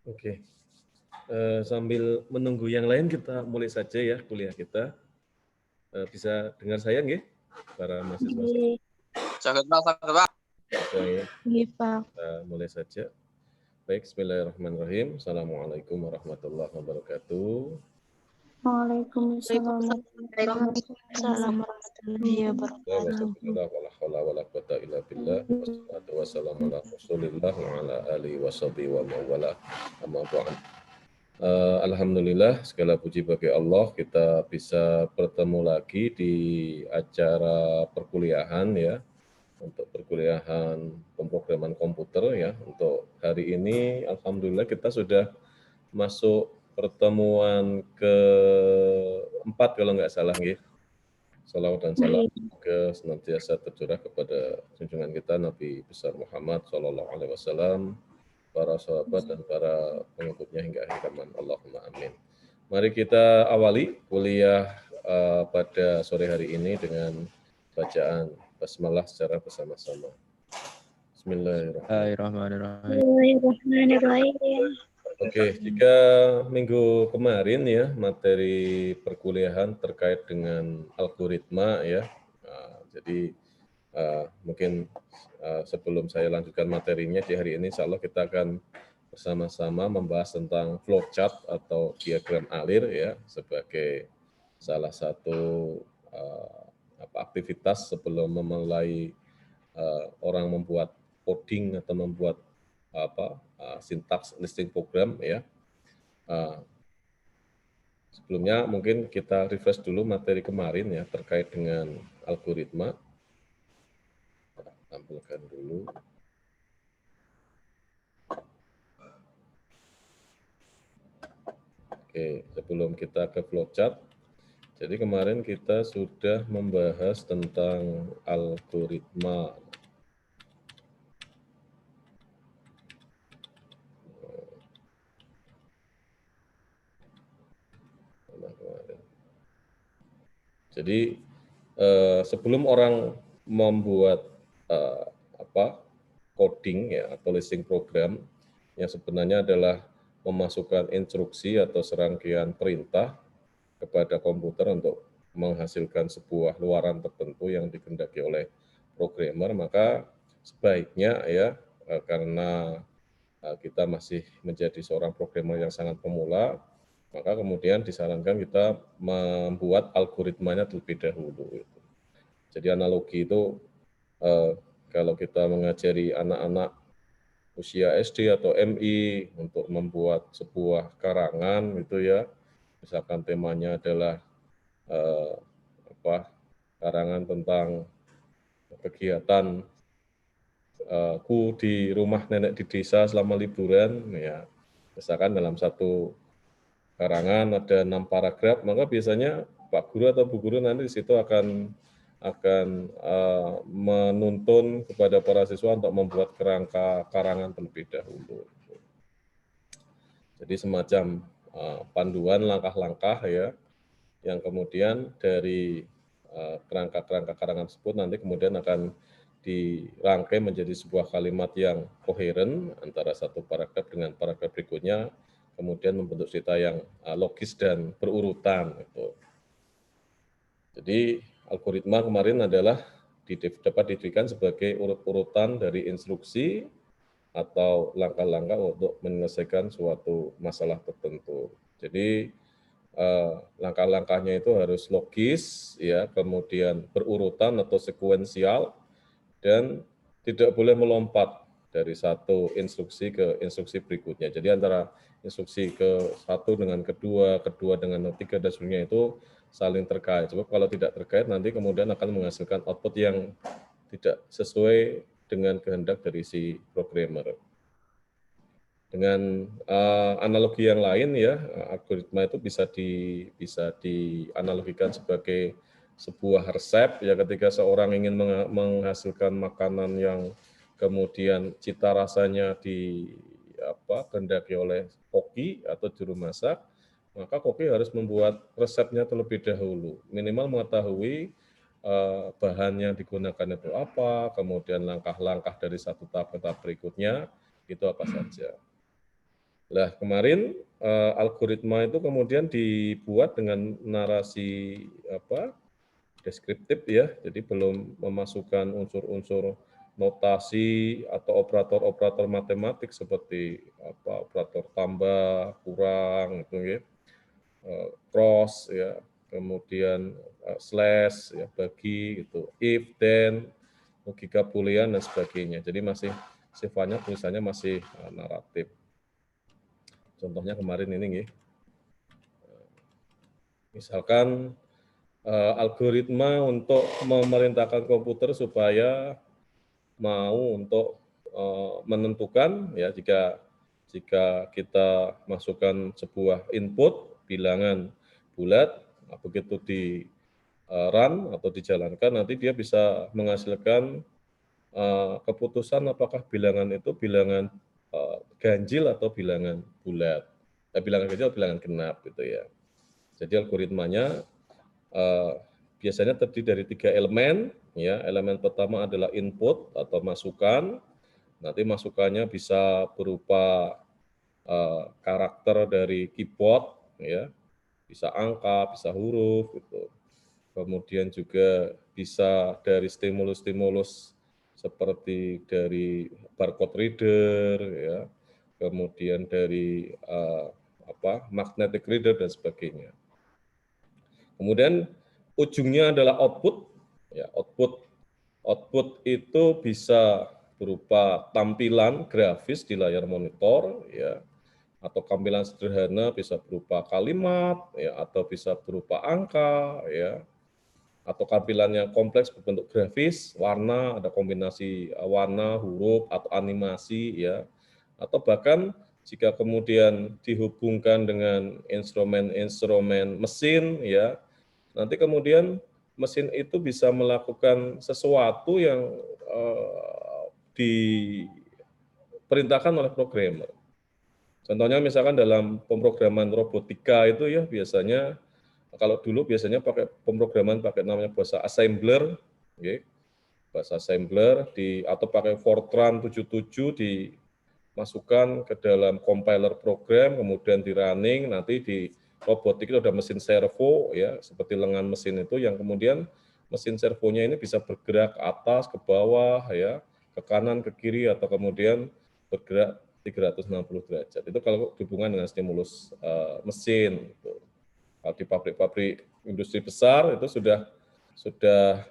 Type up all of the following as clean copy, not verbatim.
Oke, sambil menunggu yang lain kita mulai saja ya kuliah kita. Bisa dengar saya nggih, para mahasiswa? Nggih, Sakit Pak, sakit Pak. Bisa ya, nggih, Pak. kita mulai saja. Baik, bismillahirrahmanirrahim. Assalamualaikum warahmatullahi wabarakatuh. Waalaikumsalam warahmatullahi wabarakatuh. Wassalamualaikum warahmatullahi wabarakatuh. Wassalatu wassalamu ala Rasulillah wa ala alihi washabihi wa mawala. Amma ba'd. Alhamdulillah, segala puji bagi Allah, kita bisa bertemu lagi di acara perkuliahan ya, untuk perkuliahan pemrograman komputer ya. Untuk hari ini, alhamdulillah kita sudah masuk pertemuan keempat kalau nggak salah nggih. Salawat dan salam ke senantiasa tercurah kepada junjungan kita Nabi besar Muhammad Shallallahu Alaihi Wasallam, para sahabat dan para pengikutnya hingga akhir zaman. Allahumma amin. Mari kita awali kuliah pada sore hari ini dengan bacaan basmalah secara bersama-sama. Bismillahirrahmanirrahim. Bismillahirrahmanirrahim. Oke, jika minggu kemarin ya materi perkuliahan terkait dengan algoritma ya, jadi mungkin sebelum saya lanjutkan materinya di hari ini, insya Allah kita akan bersama-sama membahas tentang flowchart atau diagram alir ya sebagai salah satu aktivitas sebelum memulai orang membuat coding atau membuat sintaks listing program ya. Sebelumnya mungkin kita refresh dulu materi kemarin ya terkait dengan algoritma. Kita tampilkan dulu. Oke, sebelum kita ke flowchart, jadi kemarin kita sudah membahas tentang algoritma. Jadi sebelum orang membuat coding ya atau listing program yang sebenarnya adalah memasukkan instruksi atau serangkaian perintah kepada komputer untuk menghasilkan sebuah luaran tertentu yang dikehendaki oleh programmer, maka sebaiknya ya karena kita masih menjadi seorang programmer yang sangat pemula, maka kemudian disarankan kita membuat algoritmanya terlebih dahulu. Jadi analogi itu kalau kita mengajari anak-anak usia SD atau MI untuk membuat sebuah karangan gitu ya, misalkan temanya adalah karangan tentang kegiatan ku di rumah nenek di desa selama liburan ya, misalkan dalam satu karangan ada 6 paragraf, maka biasanya Pak Guru atau Bu Guru nanti di situ akan menuntun kepada para siswa untuk membuat kerangka karangan terlebih dahulu. Jadi semacam panduan langkah-langkah ya, yang kemudian dari kerangka-kerangka karangan tersebut nanti kemudian akan dirangkai menjadi sebuah kalimat yang koheren antara satu paragraf dengan paragraf berikutnya, kemudian membentuk cerita yang logis dan berurutan. Gitu. Jadi algoritma kemarin adalah dapat didirikan sebagai urut-urutan dari instruksi atau langkah-langkah untuk menyelesaikan suatu masalah tertentu. Jadi langkah-langkahnya itu harus logis, ya, kemudian berurutan atau sekuensial, dan tidak boleh melompat dari satu instruksi ke instruksi berikutnya. Jadi antara instruksi ke satu dengan kedua, kedua dengan ketiga, dan sebagainya itu saling terkait. Sebab kalau tidak terkait nanti kemudian akan menghasilkan output yang tidak sesuai dengan kehendak dari si programmer. Dengan analogi yang lain ya, algoritma itu bisa dianalogikan sebagai sebuah resep ya, ketika seorang ingin menghasilkan makanan yang kemudian cita rasanya kehendaki oleh koki atau juru masak, maka koki harus membuat resepnya terlebih dahulu, minimal mengetahui bahan yang digunakan itu apa, kemudian langkah-langkah dari satu tahap ke tahap berikutnya itu apa saja. Nah, kemarin algoritma itu kemudian dibuat dengan narasi deskriptif ya, jadi belum memasukkan unsur-unsur notasi atau operator-operator matematik seperti operator tambah, kurang, gitu ya, cross ya, kemudian slash ya, bagi gitu, if, then, logika boolean dan sebagainya. Jadi masih sifatnya tulisannya masih naratif. Contohnya kemarin ini nih. Misalkan algoritma untuk memerintahkan komputer supaya mau untuk menentukan ya jika kita masukkan sebuah input bilangan bulat, begitu di run atau dijalankan nanti dia bisa menghasilkan keputusan apakah bilangan itu bilangan ganjil atau bilangan bulat, bilangan ganjil atau bilangan genap gitu ya. Jadi algoritmanya biasanya terdiri dari 3 elemen. Ya, elemen pertama adalah input atau masukan. Nanti masukannya bisa berupa karakter dari keyboard, ya, bisa angka, bisa huruf, gitu. Kemudian juga bisa dari stimulus-stimulus seperti dari barcode reader, ya, kemudian dari magnetic reader dan sebagainya. Kemudian ujungnya adalah output. Ya, output itu bisa berupa tampilan grafis di layar monitor, ya, atau tampilan sederhana bisa berupa kalimat, ya, atau bisa berupa angka, ya, atau tampilan yang kompleks berbentuk grafis, warna, ada kombinasi warna, huruf, atau animasi, ya, atau bahkan jika kemudian dihubungkan dengan instrumen-instrumen mesin, ya, nanti kemudian mesin itu bisa melakukan sesuatu yang diperintahkan oleh programmer. Contohnya misalkan dalam pemrograman robotika itu ya biasanya, kalau dulu biasanya pakai pemrograman pakai namanya bahasa assembler, okay. Bahasa assembler atau pakai Fortran 77 dimasukkan ke dalam compiler program, kemudian di running, nanti di robotik itu ada mesin servo ya, seperti lengan mesin itu yang kemudian mesin servonya ini bisa bergerak ke atas, ke bawah ya, ke kanan, ke kiri atau kemudian bergerak 360 derajat. Itu kalau hubungan dengan stimulus mesin. Gitu. Kalau di pabrik-pabrik industri besar itu sudah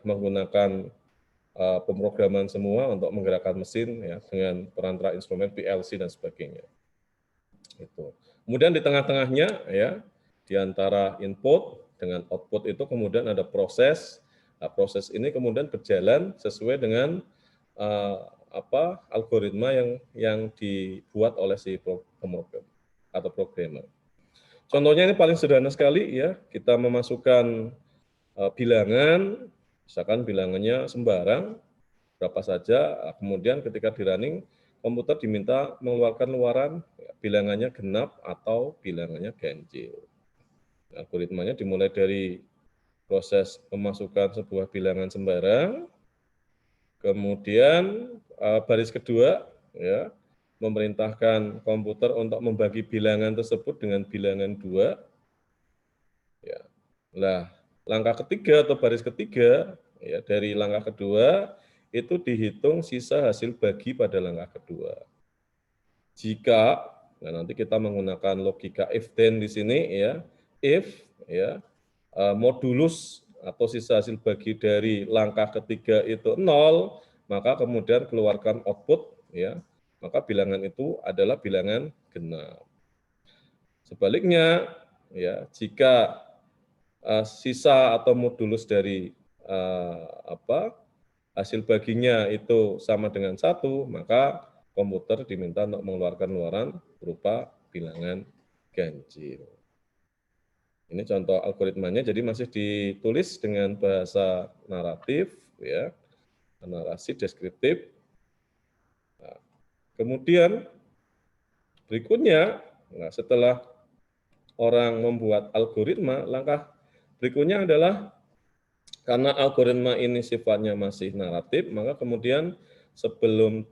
menggunakan pemrograman semua untuk menggerakkan mesin ya dengan perantara instrumen PLC dan sebagainya. Itu. Kemudian di tengah-tengahnya ya di antara input dengan output itu kemudian ada proses. Nah, proses ini kemudian berjalan sesuai dengan algoritma yang dibuat oleh si pemrogram atau programmer. Contohnya ini paling sederhana sekali ya, kita memasukkan bilangan, misalkan bilangannya sembarang, berapa saja, kemudian ketika di running, komputer diminta mengeluarkan luaran bilangannya genap atau bilangannya ganjil. Algoritmanya dimulai dari proses memasukkan sebuah bilangan sembarang, kemudian baris kedua ya memerintahkan komputer untuk membagi bilangan tersebut dengan bilangan 2. Ya. Nah, langkah ketiga atau baris ketiga ya dari langkah kedua itu dihitung sisa hasil bagi pada langkah kedua. Jika nanti kita menggunakan logika if then di sini ya, if ya modulus atau sisa hasil bagi dari langkah ketiga itu 0, maka kemudian keluarkan output ya, maka bilangan itu adalah bilangan genap. Sebaliknya ya, jika sisa atau modulus dari hasil baginya itu sama dengan 1, maka komputer diminta untuk mengeluarkan luaran berupa bilangan ganjil. Ini contoh algoritmanya, jadi masih ditulis dengan bahasa naratif, ya, narasi deskriptif. Nah, kemudian berikutnya, nah setelah orang membuat algoritma, langkah berikutnya adalah karena algoritma ini sifatnya masih naratif, maka kemudian sebelum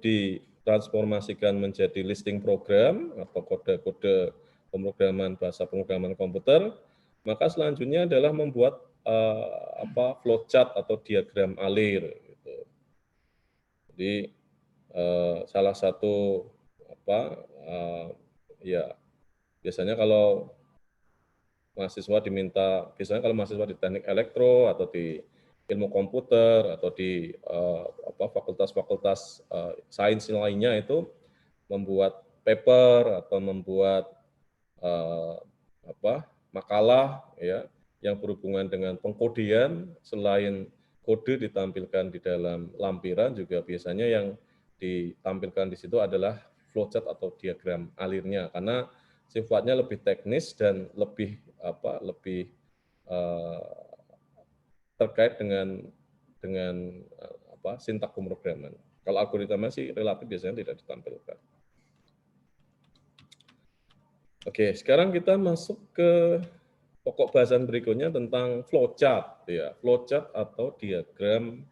ditransformasikan menjadi listing program atau kode-kode pemrograman bahasa pemrograman komputer, maka selanjutnya adalah membuat flowchart atau diagram alir. Gitu. Jadi salah satu ya biasanya kalau mahasiswa diminta, biasanya kalau mahasiswa di teknik elektro atau di ilmu komputer atau di fakultas-fakultas sains lainnya itu membuat paper atau membuat makalah ya yang berhubungan dengan pengkodean, selain kode ditampilkan di dalam lampiran juga biasanya yang ditampilkan di situ adalah flowchart atau diagram alirnya, karena sifatnya lebih teknis dan lebih terkait dengan sintak pemrograman. Kalau algoritma sih relatif biasanya tidak ditampilkan. Oke, sekarang kita masuk ke pokok bahasan berikutnya tentang flowchart, ya, flowchart atau diagram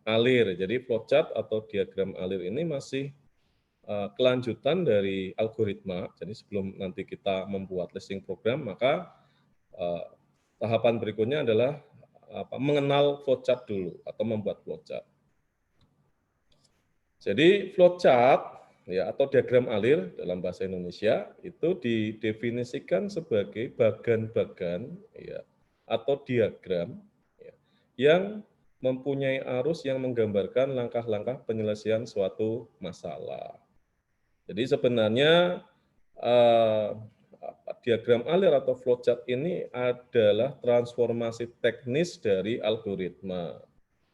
alir. Jadi flowchart atau diagram alir ini masih kelanjutan dari algoritma. Jadi sebelum nanti kita membuat listing program, maka tahapan berikutnya adalah mengenal flowchart dulu atau membuat flowchart. Jadi flowchart ya atau diagram alir dalam bahasa Indonesia itu didefinisikan sebagai bagan-bagan ya atau diagram ya, yang mempunyai arus yang menggambarkan langkah-langkah penyelesaian suatu masalah. Jadi sebenarnya diagram alir atau flowchart ini adalah transformasi teknis dari algoritma.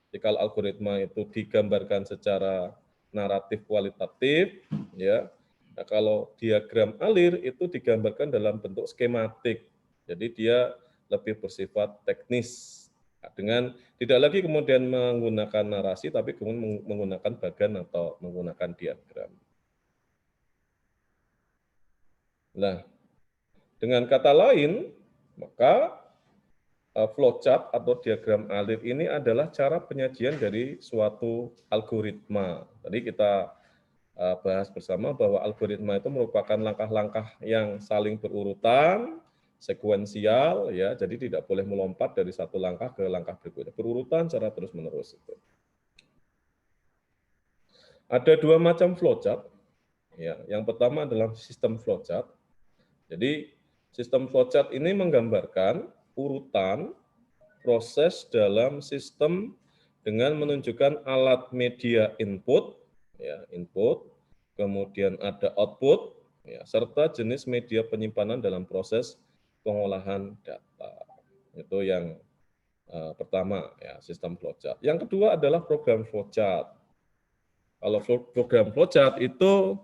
Jadi kalau algoritma itu digambarkan secara naratif kualitatif, ya. Nah, kalau diagram alir itu digambarkan dalam bentuk skematik. Jadi dia lebih bersifat teknis. Dengan tidak lagi kemudian menggunakan narasi, tapi kemudian menggunakan bagan atau menggunakan diagram. Nah, dengan kata lain, maka flowchart atau diagram alir ini adalah cara penyajian dari suatu algoritma. Tadi kita bahas bersama bahwa algoritma itu merupakan langkah-langkah yang saling berurutan, sekuensial, ya. Jadi tidak boleh melompat dari satu langkah ke langkah berikutnya. Berurutan secara terus-menerus. Ada dua macam flowchart. Ya, yang pertama adalah sistem flowchart. Jadi sistem flowchart ini menggambarkan urutan proses dalam sistem dengan menunjukkan alat media input, ya, input, kemudian ada output, ya, serta jenis media penyimpanan dalam proses pengolahan data. Itu yang pertama, ya, sistem flowchart. Yang kedua adalah program flowchart. Kalau program flowchart itu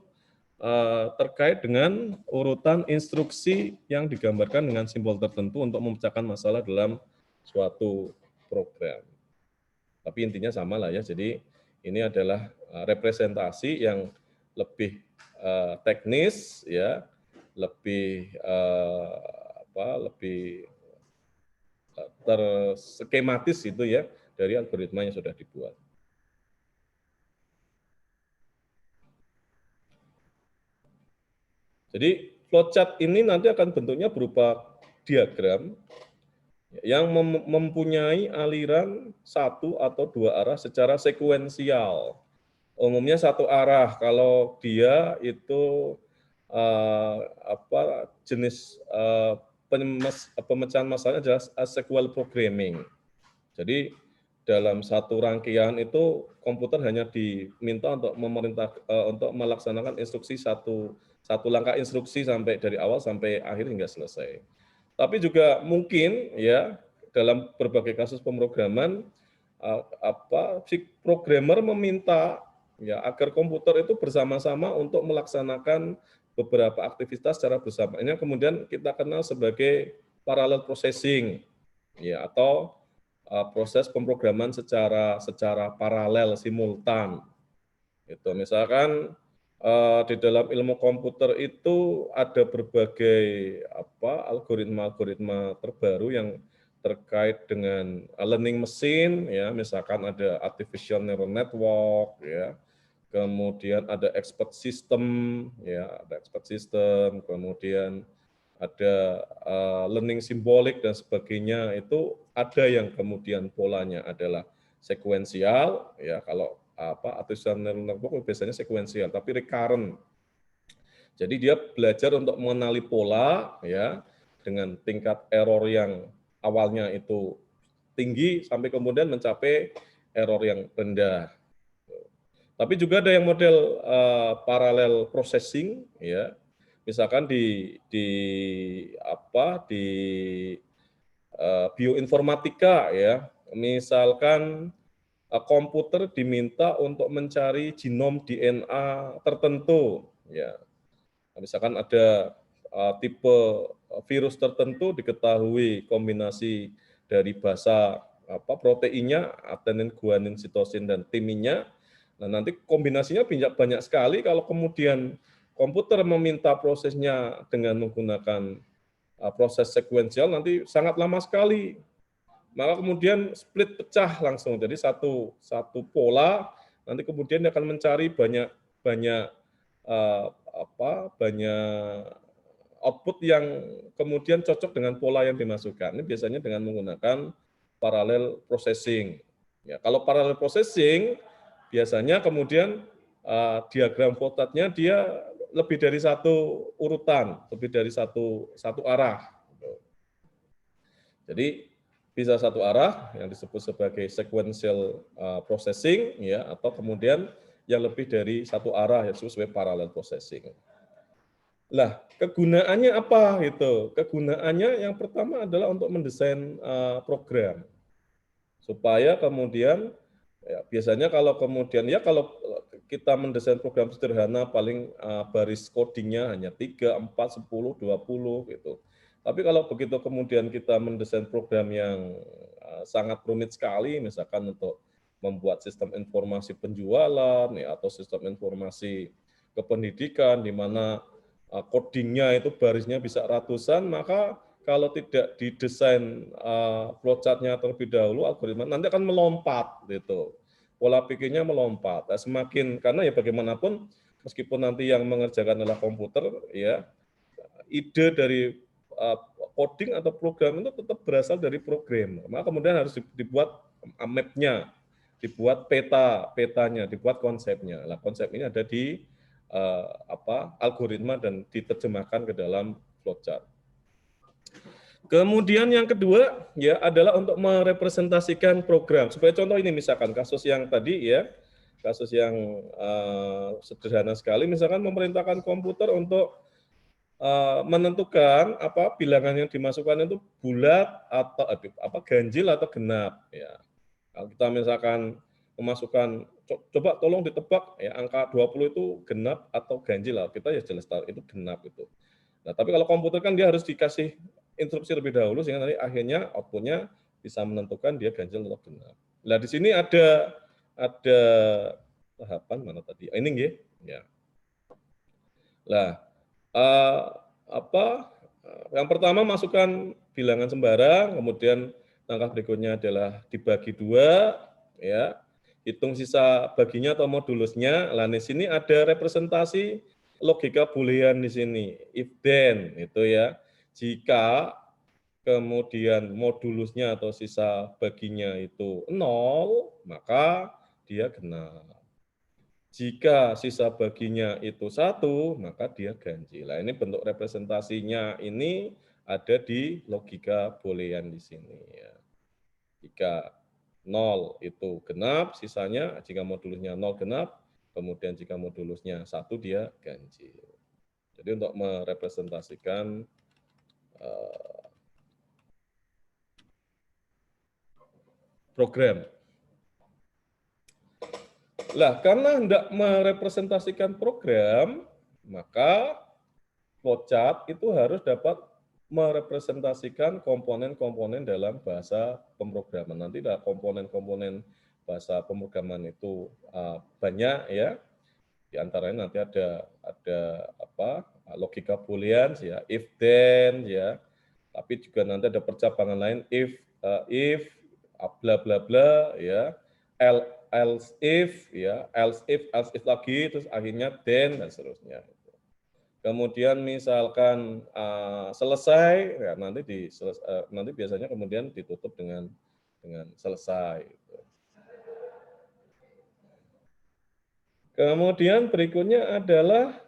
terkait dengan urutan instruksi yang digambarkan dengan simbol tertentu untuk memecahkan masalah dalam suatu program. Tapi intinya sama lah ya, jadi ini adalah representasi yang lebih teknis, ya, lebih lebih terskematis itu ya dari algoritma yang sudah dibuat. Jadi flowchart ini nanti akan bentuknya berupa diagram yang mempunyai aliran satu atau dua arah secara sekuensial. Umumnya satu arah kalau dia itu jenis pemecahan masalahnya adalah sequential programming. Jadi dalam satu rangkaian itu komputer hanya diminta untuk untuk melaksanakan instruksi satu langkah instruksi sampai dari awal sampai akhir hingga selesai. Tapi juga mungkin ya dalam berbagai kasus pemrograman si programmer meminta ya agar komputer itu bersama-sama untuk melaksanakan beberapa aktivitas secara bersama. Ini kemudian kita kenal sebagai parallel processing ya atau proses pemrograman secara paralel simultan. Itu misalkan di dalam ilmu komputer itu ada berbagai algoritma terbaru yang terkait dengan learning machine, ya, misalkan ada artificial neural network, ya, kemudian ada expert system, ya, ada expert system, kemudian ada learning simbolik dan sebagainya. Itu ada yang kemudian polanya adalah sekuensial, ya, kalau artificial neural network biasanya sekuensial, tapi recurrent. Jadi dia belajar untuk mengenali pola, ya, dengan tingkat error yang awalnya itu tinggi sampai kemudian mencapai error yang rendah. Tapi juga ada yang model parallel processing, ya, misalkan di bioinformatika, ya, misalkan komputer diminta untuk mencari genom DNA tertentu, ya. Misalkan ada tipe virus tertentu diketahui kombinasi dari basa proteinnya, adenin, guanin, sitosin, dan timinnya. Nah, nanti kombinasinya banyak sekali. Kalau kemudian komputer meminta prosesnya dengan menggunakan proses sekuensial, nanti sangat lama sekali. Maka kemudian split, pecah langsung. Jadi satu pola nanti kemudian akan mencari banyak output yang kemudian cocok dengan pola yang dimasukkan. Ini biasanya dengan menggunakan parallel processing. Ya, kalau parallel processing biasanya kemudian diagram flowchart-nya dia lebih dari satu urutan, lebih dari satu arah. Jadi bisa satu arah yang disebut sebagai sequential processing, ya, atau kemudian yang lebih dari satu arah yang disebut sebagai parallel processing. Lah, kegunaannya apa itu? Kegunaannya yang pertama adalah untuk mendesain program supaya kemudian, ya, biasanya kalau kemudian, ya, kalau kita mendesain program sederhana paling baris codingnya hanya 3, 4, 10, 20 gitu. Tapi kalau begitu kemudian kita mendesain program yang sangat rumit sekali, misalkan untuk membuat sistem informasi penjualan, ya, atau sistem informasi kependidikan di mana codingnya itu barisnya bisa ratusan, maka kalau tidak didesain flowchart-nya terlebih dahulu, algoritma nanti akan melompat gitu. Pola pikirnya melompat. Nah, semakin, karena ya bagaimanapun meskipun nanti yang mengerjakan adalah komputer, ya, ide dari coding atau program itu tetap berasal dari program. Maka kemudian harus dibuat map-nya, dibuat petanya, dibuat konsepnya. Nah, konsep ini ada di algoritma dan diterjemahkan ke dalam flowchart. Kemudian yang kedua, ya, adalah untuk merepresentasikan program. Sebagai contoh ini misalkan kasus yang tadi, ya, kasus yang sederhana sekali, misalkan memerintahkan komputer untuk menentukan bilangan yang dimasukkan itu bulat atau ganjil atau genap, ya. Kalau kita misalkan memasukkan, coba tolong ditebak, ya, angka 20 itu genap atau ganjil, lah, kita ya jelas tahu itu genap itu. Nah, tapi kalau komputer kan dia harus dikasih instruksi lebih dahulu sehingga nanti akhirnya output-nya bisa menentukan dia ganjil atau genap. Nah, di sini ada tahapan mana tadi? Ini nggih, ya. Nah, yang pertama masukkan bilangan sembarang, kemudian langkah berikutnya adalah dibagi 2, ya. Hitung sisa baginya atau modulusnya. Nah, di sini ada representasi logika boolean di sini, if then itu, ya. Jika kemudian modulusnya atau sisa baginya itu 0, maka dia genap. Jika sisa baginya itu 1, maka dia ganjil. Nah, ini bentuk representasinya ini ada di logika boolean di sini, ya. Jika 0 itu genap, sisanya jika modulusnya 0 genap, kemudian jika modulusnya 1 dia ganjil. Jadi untuk merepresentasikan program. Lah, karena hendak merepresentasikan program, maka flowchart itu harus dapat merepresentasikan komponen-komponen dalam bahasa pemrograman. Nanti ada komponen-komponen bahasa pemrograman itu banyak, ya. Di antaranya nanti ada logika boolean, ya, if then, ya. Tapi juga nanti ada percabangan lain if bla bla bla, ya. else if, ya, else if lagi, terus akhirnya then dan seterusnya. Kemudian misalkan selesai, ya nanti biasanya kemudian ditutup dengan selesai. Kemudian berikutnya adalah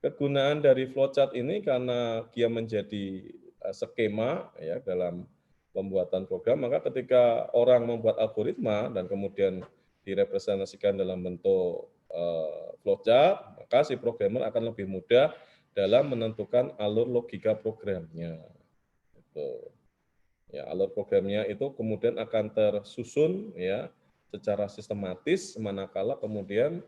kegunaan dari flowchart ini karena dia menjadi skema ya dalam pembuatan program, maka ketika orang membuat algoritma dan kemudian direpresentasikan dalam bentuk flowchart, maka si programmer akan lebih mudah dalam menentukan alur logika programnya. Gitu. Ya, alur programnya itu kemudian akan tersusun ya secara sistematis, manakala kemudian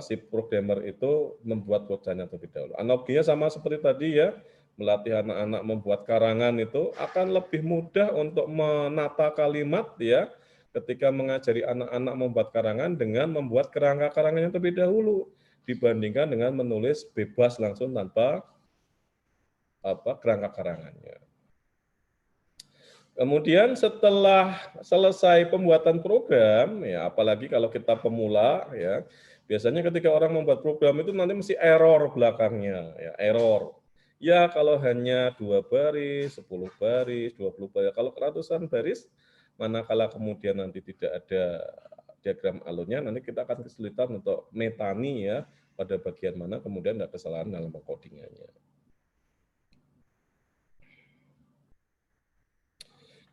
si programmer itu membuat flowchartnya terlebih dahulu. Analoginya sama seperti tadi ya, melatih anak-anak membuat karangan itu akan lebih mudah untuk menata kalimat ya, ketika mengajari anak-anak membuat karangan dengan membuat kerangka-karangannya terlebih dahulu dibandingkan dengan menulis bebas langsung tanpa kerangka karangannya. Kemudian setelah selesai pembuatan program, ya apalagi kalau kita pemula, ya biasanya ketika orang membuat program itu nanti mesti error belakangnya, ya error. Ya kalau hanya 2 baris, 10 baris, 20 baris, kalau ratusan baris, manakala kemudian nanti tidak ada diagram alurnya, nanti kita akan kesulitan untuk metani ya pada bagian mana kemudian ada kesalahan dalam codingannya.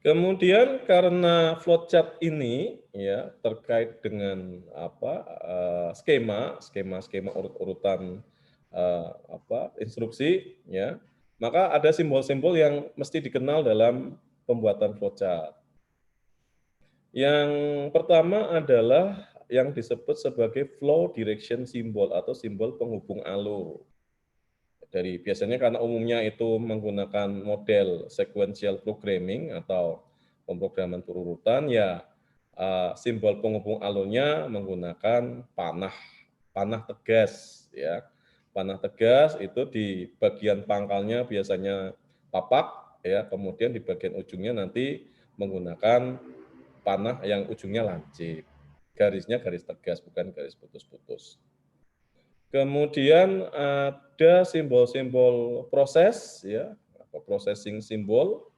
Kemudian karena flowchart ini ya terkait dengan skema urut-urutan instruksi ya, maka ada simbol-simbol yang mesti dikenal dalam pembuatan flowchart. Yang pertama adalah yang disebut sebagai flow direction symbol atau simbol penghubung alur. Biasanya karena umumnya itu menggunakan model sequential programming atau pemrograman berurutan, ya simbol penghubung alurnya menggunakan panah tegas ya. Panah tegas itu di bagian pangkalnya biasanya tapak ya, kemudian di bagian ujungnya nanti menggunakan panah yang ujungnya lancip. Garisnya garis tegas, bukan garis putus-putus. Kemudian ada simbol-simbol proses, ya, processing simbol,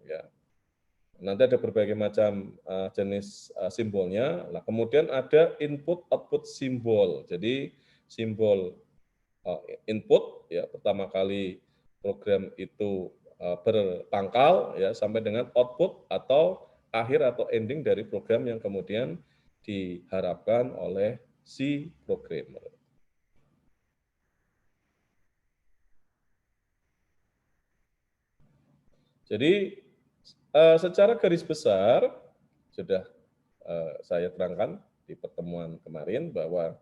ya. Nanti ada berbagai macam jenis simbolnya. Nah, kemudian ada input/output simbol. Jadi simbol input, ya, pertama kali program itu berpangkal, ya, sampai dengan output atau akhir atau ending dari program yang kemudian diharapkan oleh si programmer. Jadi secara garis besar sudah saya terangkan di pertemuan kemarin bahwa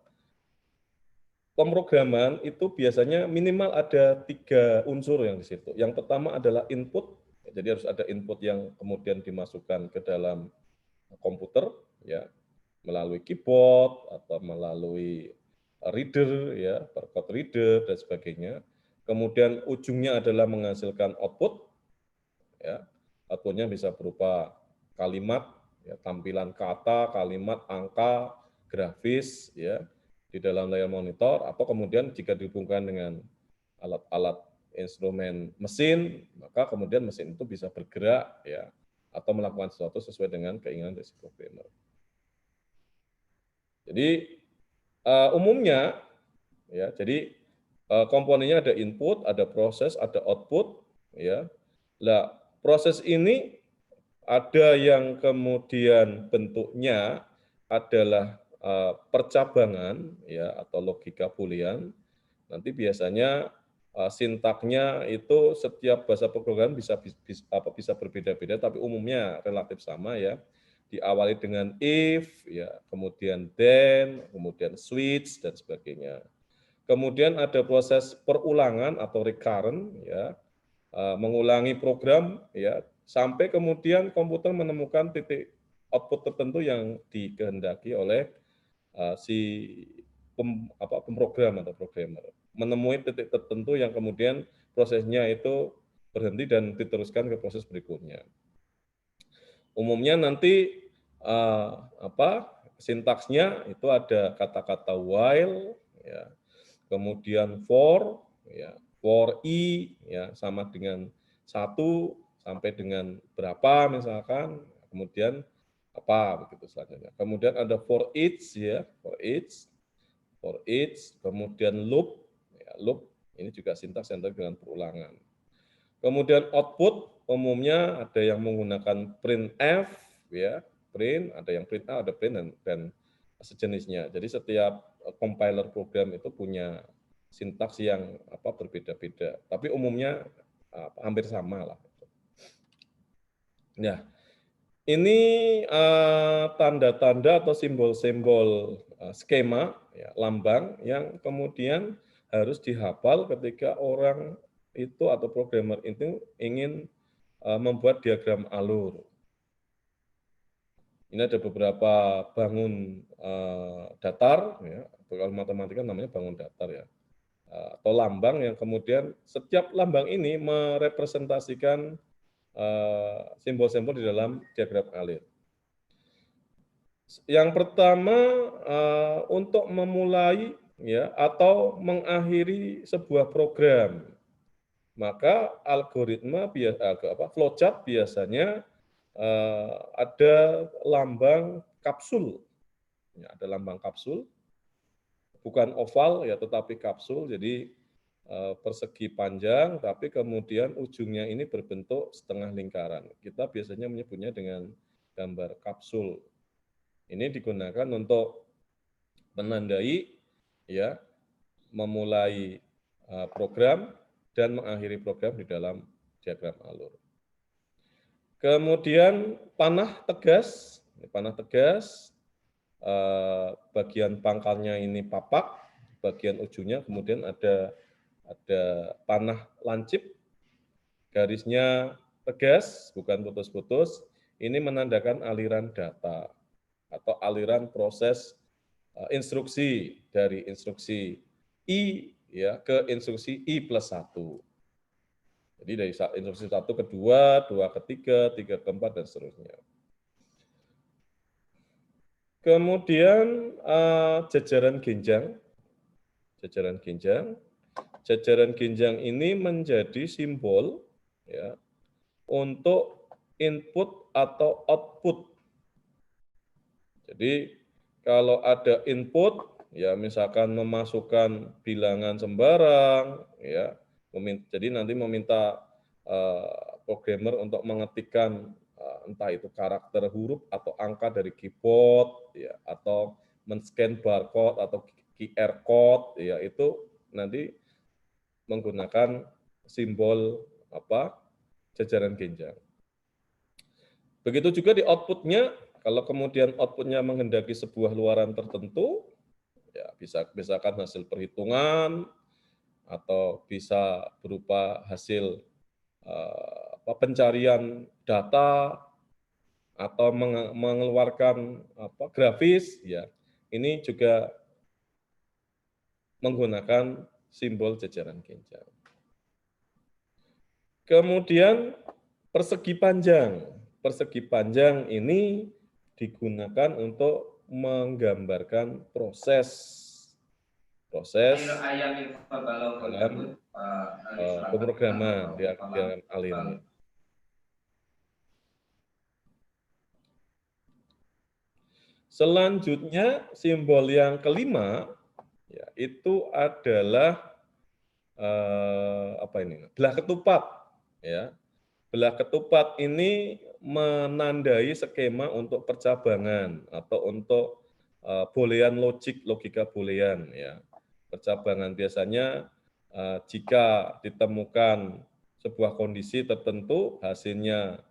pemrograman itu biasanya minimal ada 3 unsur yang di situ. Yang pertama adalah input, jadi harus ada input yang kemudian dimasukkan ke dalam komputer, ya, melalui keyboard atau melalui reader, ya, barcode reader dan sebagainya. Kemudian ujungnya adalah menghasilkan output, ya. Outputnya bisa berupa kalimat, ya, tampilan kata, kalimat, angka, grafis, ya, di dalam layar monitor, atau kemudian jika dihubungkan dengan alat-alat instrumen mesin, maka kemudian mesin itu bisa bergerak, ya, atau melakukan sesuatu sesuai dengan keinginan dari si programmer. Jadi umumnya, ya, jadi komponennya ada input, ada proses, ada output, ya. Nah, proses ini ada yang kemudian bentuknya adalah percabangan, ya, atau logika boolean. Nanti biasanya sintaknya itu setiap bahasa pemrograman bisa berbeda-beda, tapi umumnya relatif sama, ya. Diawali dengan if, ya, kemudian then, kemudian switch dan sebagainya. Kemudian ada proses perulangan atau recurrent, ya, mengulangi program, ya, sampai kemudian komputer menemukan titik output tertentu yang dikehendaki oleh si pemrogram atau programmer, menemui titik tertentu yang kemudian prosesnya itu berhenti dan diteruskan ke proses berikutnya. Umumnya nanti sintaksnya itu ada kata-kata while, ya, kemudian for, ya, for i, ya, sama dengan 1 sampai dengan berapa misalkan, kemudian apa begitu selanjutnya. Kemudian ada for each, ya, for each, kemudian loop, ya, loop ini juga sintaks yang dengan perulangan. Kemudian output umumnya ada yang menggunakan printf, ya, print, ada yang print A, ada print dan sejenisnya. Jadi setiap compiler program itu punya sintaks yang berbeda-beda, tapi umumnya hampir sama lah. Nah, ini tanda-tanda atau simbol-simbol skema, ya, lambang yang kemudian harus dihafal ketika orang itu atau programmer itu ingin membuat diagram alur. Ini ada beberapa bangun datar, ya, kalau matematika namanya bangun datar, ya, atau lambang yang kemudian setiap lambang ini merepresentasikan simbol-simbol di dalam diagram alur. Yang pertama untuk memulai, ya, atau mengakhiri sebuah program, maka algoritma flowchart biasanya ada lambang kapsul, ya, ada lambang kapsul, bukan oval, ya, tetapi kapsul, jadi persegi panjang, tapi kemudian ujungnya ini berbentuk setengah lingkaran. Kita biasanya menyebutnya dengan gambar kapsul. Ini digunakan untuk menandai, ya, memulai program dan mengakhiri program di dalam diagram alur. Kemudian panah tegas, bagian pangkalnya ini papak, bagian ujungnya kemudian ada panah lancip, garisnya tegas, bukan putus-putus. Ini menandakan aliran data atau aliran proses instruksi dari instruksi I, ya, ke instruksi I+1. Jadi dari instruksi 1 ke 2, 2 ke 3, 3 ke 4, dan seterusnya. Kemudian jajaran genjang. Jajaran genjang ini menjadi simbol, ya, untuk input atau output. Jadi kalau ada input, ya, misalkan memasukkan bilangan sembarang, ya, jadi nanti meminta programmer untuk mengetikkan entah itu karakter huruf atau angka dari keyboard, ya, atau men-scan barcode atau QR code, ya, itu nanti menggunakan simbol jajaran genjang. Begitu juga di outputnya. Kalau kemudian outputnya menghendaki sebuah luaran tertentu, ya, misalkan hasil perhitungan, atau bisa berupa hasil pencarian data, atau mengeluarkan grafis, ya, ini juga menggunakan simbol jajaran genjang. Kemudian persegi panjang. Persegi panjang ini digunakan untuk menggambarkan proses dalam pemrograman diagram alur. Selanjutnya simbol yang kelima, ya, itu adalah belah ketupat, ya. Belah ketupat ini menandai skema untuk percabangan atau untuk boolean logika boolean, ya. Percabangan biasanya jika ditemukan sebuah kondisi tertentu hasilnya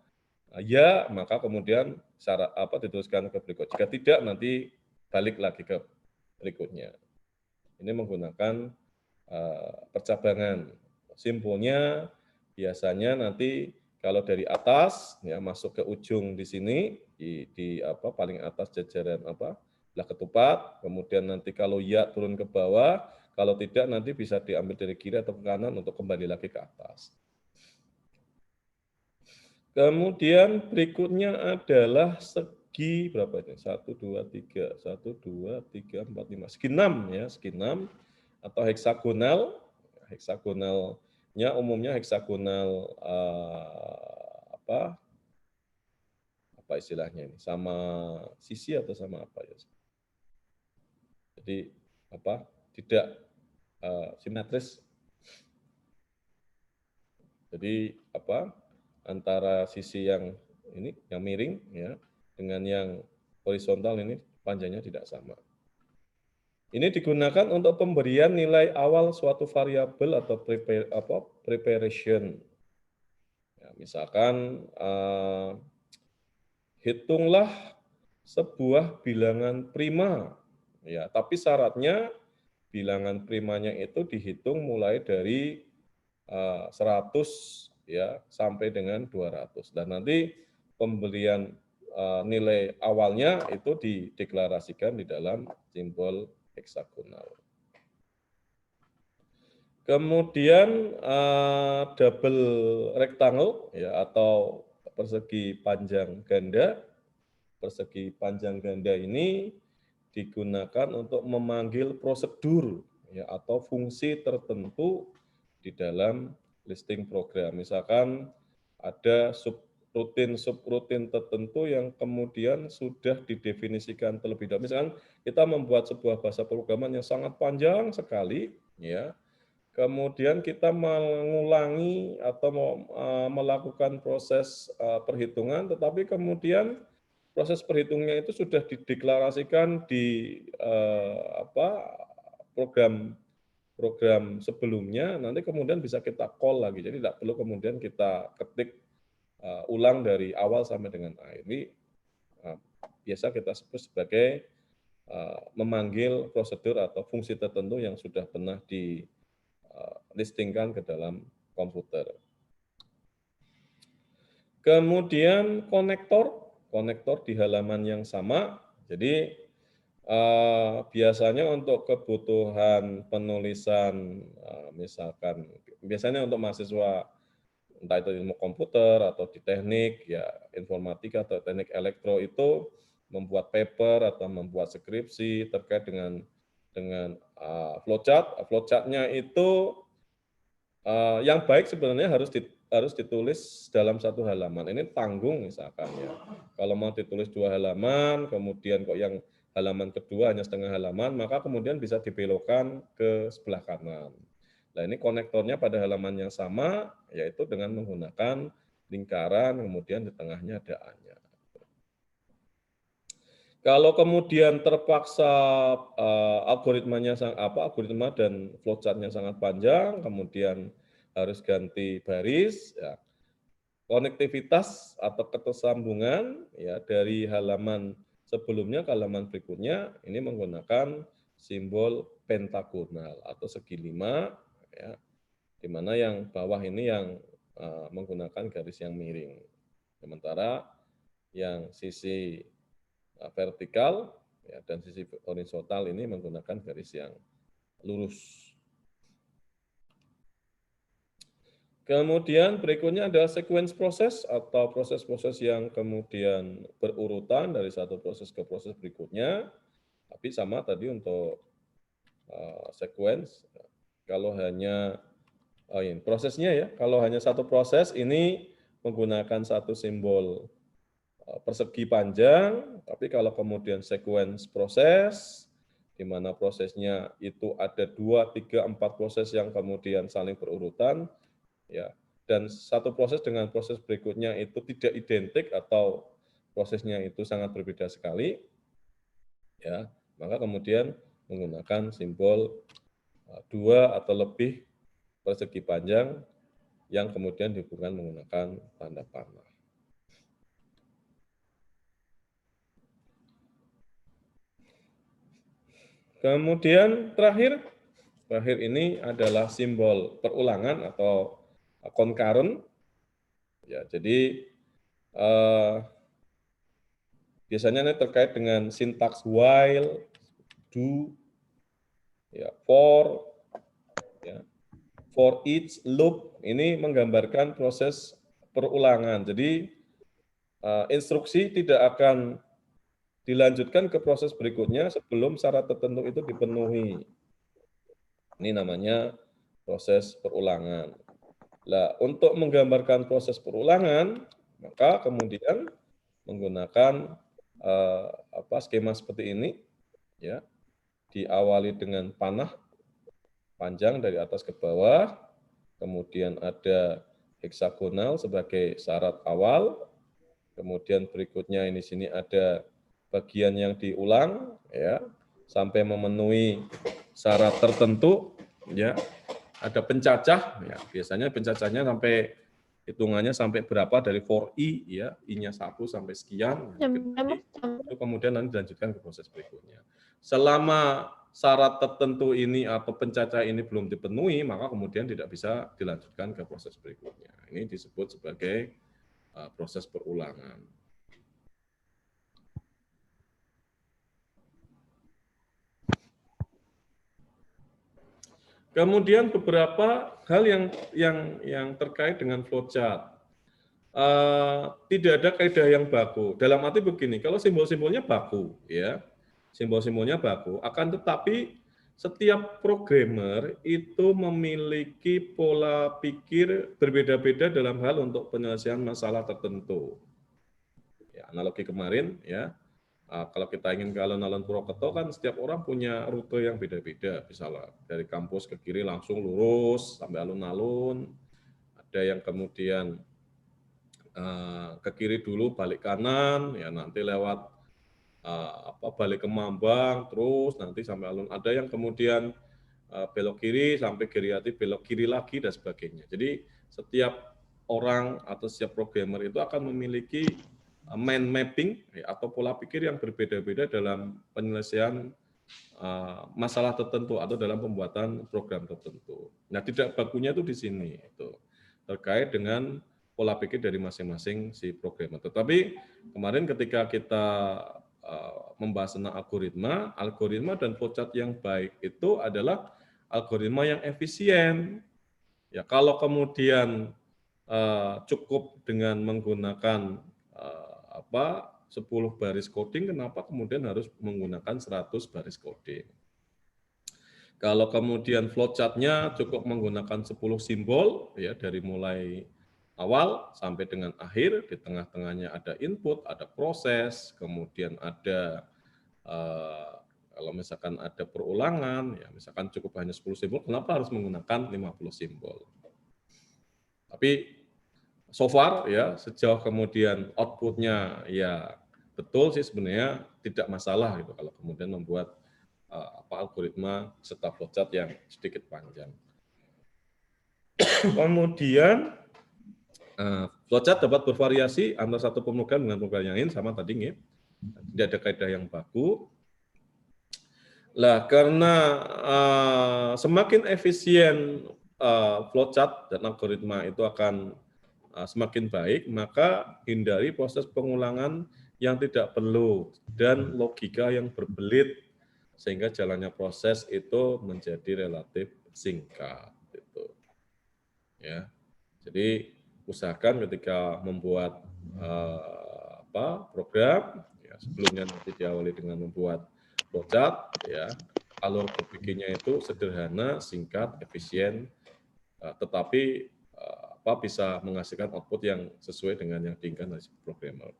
ya, maka kemudian diteruskan ke berikut. Jika tidak, nanti balik lagi ke berikutnya. Ini menggunakan percabangan. Simbolnya biasanya nanti kalau dari atas, ya, masuk ke ujung di sini, di paling atas jajaran belah ketupat, kemudian nanti kalau ya turun ke bawah, kalau tidak nanti bisa diambil dari kiri atau ke kanan untuk kembali lagi ke atas. Kemudian berikutnya adalah segi berapa ini? 1, 2, 3, 1, 2, 3, 4, 5, segi 6 ya, segi 6 atau heksagonal. Heksagonalnya umumnya heksagonal apa istilahnya ini? Sama sisi atau sama apa ya? Jadi apa? Tidak simetris. Jadi apa? Antara sisi yang ini yang miring ya dengan yang horizontal ini panjangnya tidak sama. Ini digunakan untuk pemberian nilai awal suatu variabel atau preparation. Ya, misalkan hitunglah sebuah bilangan prima. Ya, tapi syaratnya bilangan primanya itu dihitung mulai dari 100 ya sampai dengan 200. Dan nanti pemberian nilai awalnya itu dideklarasikan di dalam simbol heksagonal. Kemudian double rectangle ya atau persegi panjang ganda. Persegi panjang ganda ini digunakan untuk memanggil prosedur ya atau fungsi tertentu di dalam listing program. Misalkan ada subrutin tertentu yang kemudian sudah didefinisikan terlebih dahulu. Misalkan kita membuat sebuah bahasa programan yang sangat panjang sekali, ya. Kemudian kita mengulangi atau melakukan proses perhitungan, tetapi kemudian proses perhitungnya itu sudah dideklarasikan di program sebelumnya, nanti kemudian bisa kita call lagi. Jadi tidak perlu kemudian kita ketik ulang dari awal sampai dengan akhir. Ini biasa kita sebut sebagai memanggil prosedur atau fungsi tertentu yang sudah pernah di-listingkan ke dalam komputer. Kemudian konektor di halaman yang sama. Jadi biasanya untuk kebutuhan penulisan, misalkan biasanya untuk mahasiswa entah itu ilmu komputer atau di teknik ya informatika atau teknik elektro itu membuat paper atau membuat skripsi terkait dengan flowchart. Flowchart-nya itu yang baik sebenarnya harus ditulis dalam satu halaman. Ini tanggung misalkan ya. Kalau mau ditulis 2 halaman, kemudian kok yang halaman kedua hanya setengah halaman, maka kemudian bisa dibelokkan ke sebelah kanan. Nah ini konektornya pada halaman yang sama, yaitu dengan menggunakan lingkaran, kemudian di tengahnya ada A-nya. Kalau kemudian terpaksa algoritma dan flowchart-nya sangat panjang, kemudian harus ganti baris, ya, konektivitas atau ketersambungan ya dari halaman sebelumnya ke halaman berikutnya ini menggunakan simbol pentagonal atau segi 5 ya, di mana yang bawah ini yang menggunakan garis yang miring. Sementara yang sisi vertikal ya, dan sisi horizontal ini menggunakan garis yang lurus. Kemudian berikutnya adalah sequence proses atau proses-proses yang kemudian berurutan dari satu proses ke proses berikutnya. Tapi sama tadi untuk sequence, kalau hanya prosesnya ya, kalau hanya satu proses ini menggunakan satu simbol persegi panjang, tapi kalau kemudian sequence proses, di mana prosesnya itu ada 2, 3, 4 proses yang kemudian saling berurutan, ya, dan satu proses dengan proses berikutnya itu tidak identik atau prosesnya itu sangat berbeda sekali, ya, maka kemudian menggunakan simbol 2 atau lebih persegi panjang yang kemudian dihubungkan menggunakan tanda panah. Kemudian terakhir ini adalah simbol perulangan atau concurrent. Ya, jadi biasanya ini terkait dengan sintaks while, do, ya, for each, loop. Ini menggambarkan proses perulangan. Jadi instruksi tidak akan dilanjutkan ke proses berikutnya sebelum syarat tertentu itu dipenuhi. Ini namanya proses perulangan. Nah, untuk menggambarkan proses perulangan, maka kemudian menggunakan skema seperti ini, ya, diawali dengan panah panjang dari atas ke bawah, kemudian ada heksagonal sebagai syarat awal, kemudian berikutnya ini sini ada bagian yang diulang, ya, sampai memenuhi syarat tertentu, ya. Ada pencacah, ya, biasanya pencacahnya sampai hitungannya sampai berapa dari for i, ya, i-nya 1 sampai sekian, itu kemudian nanti dilanjutkan ke proses berikutnya. Selama syarat tertentu ini atau pencacah ini belum dipenuhi, maka kemudian tidak bisa dilanjutkan ke proses berikutnya. Ini disebut sebagai proses perulangan. Kemudian beberapa hal yang terkait dengan flowchart. Tidak ada kaidah yang baku. Dalam arti begini, kalau simbol-simbolnya baku, ya, simbol-simbolnya baku, akan tetapi setiap programmer itu memiliki pola pikir berbeda-beda dalam hal untuk penyelesaian masalah tertentu. Ya, analogi kemarin, ya. Kalau kita ingin ke alun-alun Purwokerto kan setiap orang punya rute yang beda-beda, misalnya dari kampus ke kiri langsung lurus sampai alun-alun, ada yang kemudian ke kiri dulu balik kanan, ya nanti lewat balik ke Mambang, terus nanti sampai alun. Ada yang kemudian belok kiri sampai Geriati belok kiri lagi dan sebagainya. Jadi setiap orang atau setiap programmer itu akan memiliki mind mapping atau pola pikir yang berbeda-beda dalam penyelesaian masalah tertentu atau dalam pembuatan program tertentu. Nah, tidak bakunya itu di sini itu terkait dengan pola pikir dari masing-masing si programmer. Tetapi kemarin ketika kita membahas tentang algoritma dan flowchart yang baik itu adalah algoritma yang efisien. Ya, kalau kemudian cukup dengan menggunakan 10 baris coding, kenapa kemudian harus menggunakan 100 baris coding? Kalau kemudian flowchart-nya cukup menggunakan 10 simbol, ya, dari mulai awal sampai dengan akhir, di tengah-tengahnya ada input, ada proses, kemudian ada kalau misalkan ada perulangan, ya misalkan cukup hanya 10 simbol, kenapa harus menggunakan 50 simbol? Tapi so far, ya, sejauh kemudian output-nya ya betul sih sebenarnya tidak masalah gitu kalau kemudian membuat algoritma serta flowchart yang sedikit panjang. Kemudian flowchart dapat bervariasi antara satu pemrogram dengan program yang lain, sama tadi nih, tidak ada kaidah yang baku. Lah karena semakin efisien flowchart dan algoritma itu akan semakin baik, maka hindari proses pengulangan yang tidak perlu dan logika yang berbelit sehingga jalannya proses itu menjadi relatif singkat. Gitu. Ya, jadi usahakan ketika membuat program, ya, sebelumnya nanti diawali dengan membuat flowchart, ya, alur berpikirnya itu sederhana, singkat, efisien, tetapi bisa menghasilkan output yang sesuai dengan yang diinginkan dari programmer.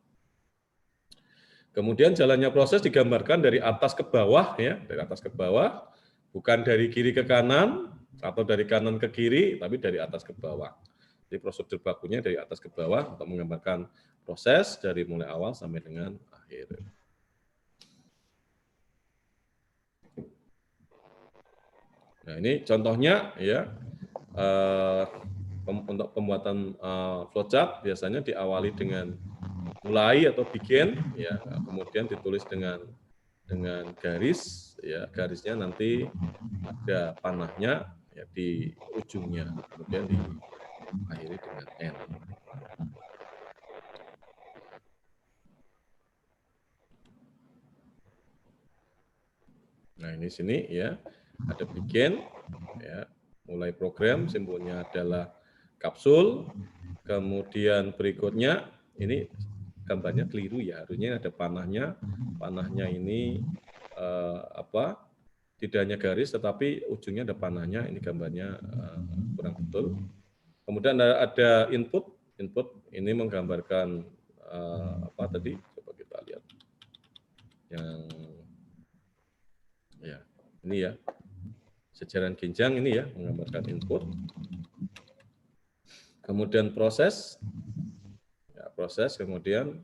Kemudian jalannya proses digambarkan dari atas ke bawah, ya, dari atas ke bawah, bukan dari kiri ke kanan atau dari kanan ke kiri, tapi dari atas ke bawah. Jadi prosedur bakunya dari atas ke bawah untuk menggambarkan proses dari mulai awal sampai dengan akhir. Nah, ini contohnya, ya, untuk pembuatan flowchart biasanya diawali dengan mulai atau begin, ya, kemudian ditulis dengan garis, ya, garisnya nanti ada panahnya, ya, di ujungnya, kemudian diakhiri dengan N. Nah, ini sini, ya, ada begin, ya, mulai program, simbolnya adalah kapsul, kemudian berikutnya ini gambarnya keliru ya, harusnya ada panahnya. Panahnya ini tidak hanya garis, tetapi ujungnya ada panahnya. Ini gambarnya kurang betul. Kemudian ada input ini menggambarkan apa tadi? Coba kita lihat. Yang ya ini ya, jajaran genjang ini ya, menggambarkan input. Kemudian proses, kemudian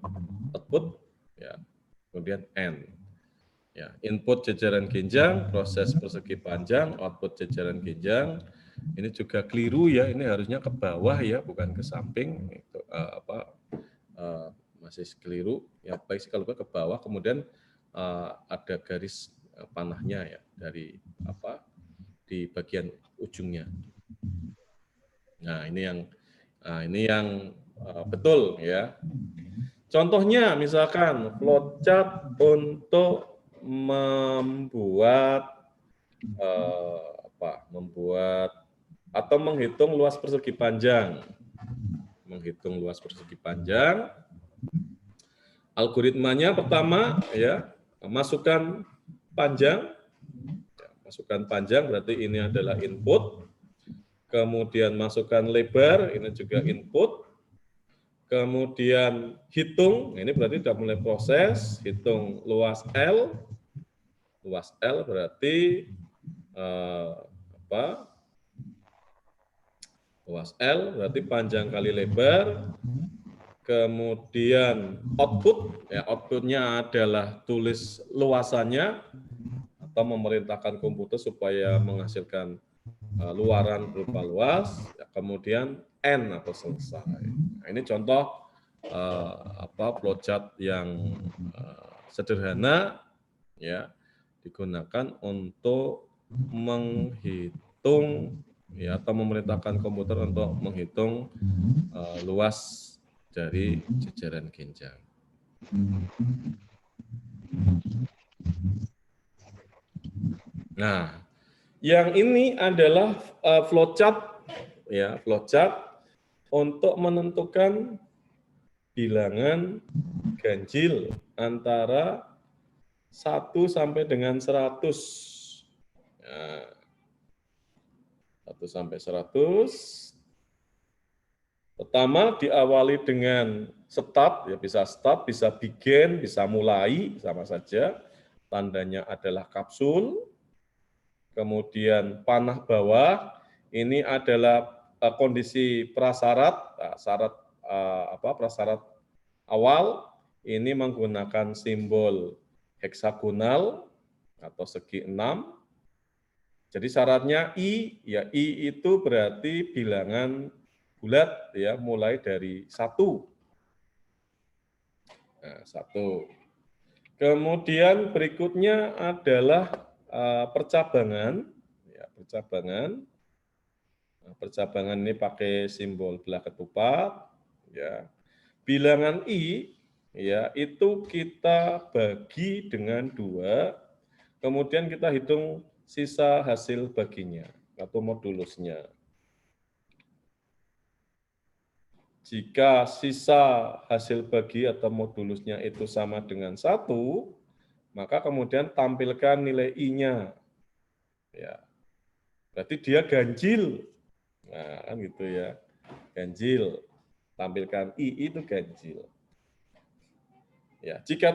output, ya, kemudian end. Ya, input jajaran genjang, proses persegi panjang, output jajaran genjang. Ini juga keliru ya, ini harusnya ke bawah ya, bukan ke samping. Itu masih keliru. Ya, baik sih kalau ke bawah, kemudian ada garis panahnya ya dari di bagian ujungnya. Nah, ini yang betul ya. Contohnya misalkan flowchart untuk membuat atau menghitung luas persegi panjang. Menghitung luas persegi panjang. Algoritmanya pertama ya, masukkan panjang. Masukkan panjang berarti ini adalah input. Kemudian masukkan lebar, ini juga input. Kemudian hitung, ini berarti sudah mulai proses, hitung luas L. Luas L berarti luas L berarti panjang kali lebar. Kemudian output, ya outputnya adalah tulis luasannya atau memerintahkan komputer supaya menghasilkan luaran berupa luas. Ya, kemudian N atau selesai. Nah, ini contoh flowchart yang sederhana ya, digunakan untuk menghitung ya, atau memerintahkan komputer untuk menghitung luas dari jajaran genjang. Nah, yang ini adalah flowchart ya, flowchart untuk menentukan bilangan ganjil antara 1 sampai dengan 100. Nah, 1 sampai 100. Pertama diawali dengan start, ya bisa start, bisa begin, bisa mulai, sama saja. Tandanya adalah kapsul. Kemudian panah bawah, ini adalah kondisi prasyarat, prasyarat awal, ini menggunakan simbol heksagonal atau segi 6. Jadi syaratnya I, ya I itu berarti bilangan bulat ya, mulai dari 1. Nah, 1. Kemudian berikutnya adalah percabangan. Ya, percabangan. Nah, percabangan ini pakai simbol belah ketupat. Ya. Bilangan I ya itu kita bagi dengan 2. Kemudian kita hitung sisa hasil baginya atau modulusnya. Jika sisa hasil bagi atau modulusnya itu sama dengan 1, maka kemudian tampilkan nilai I-nya. Ya. Berarti dia ganjil. Nah, kan gitu ya. Ganjil. Tampilkan I itu ganjil. Ya, jika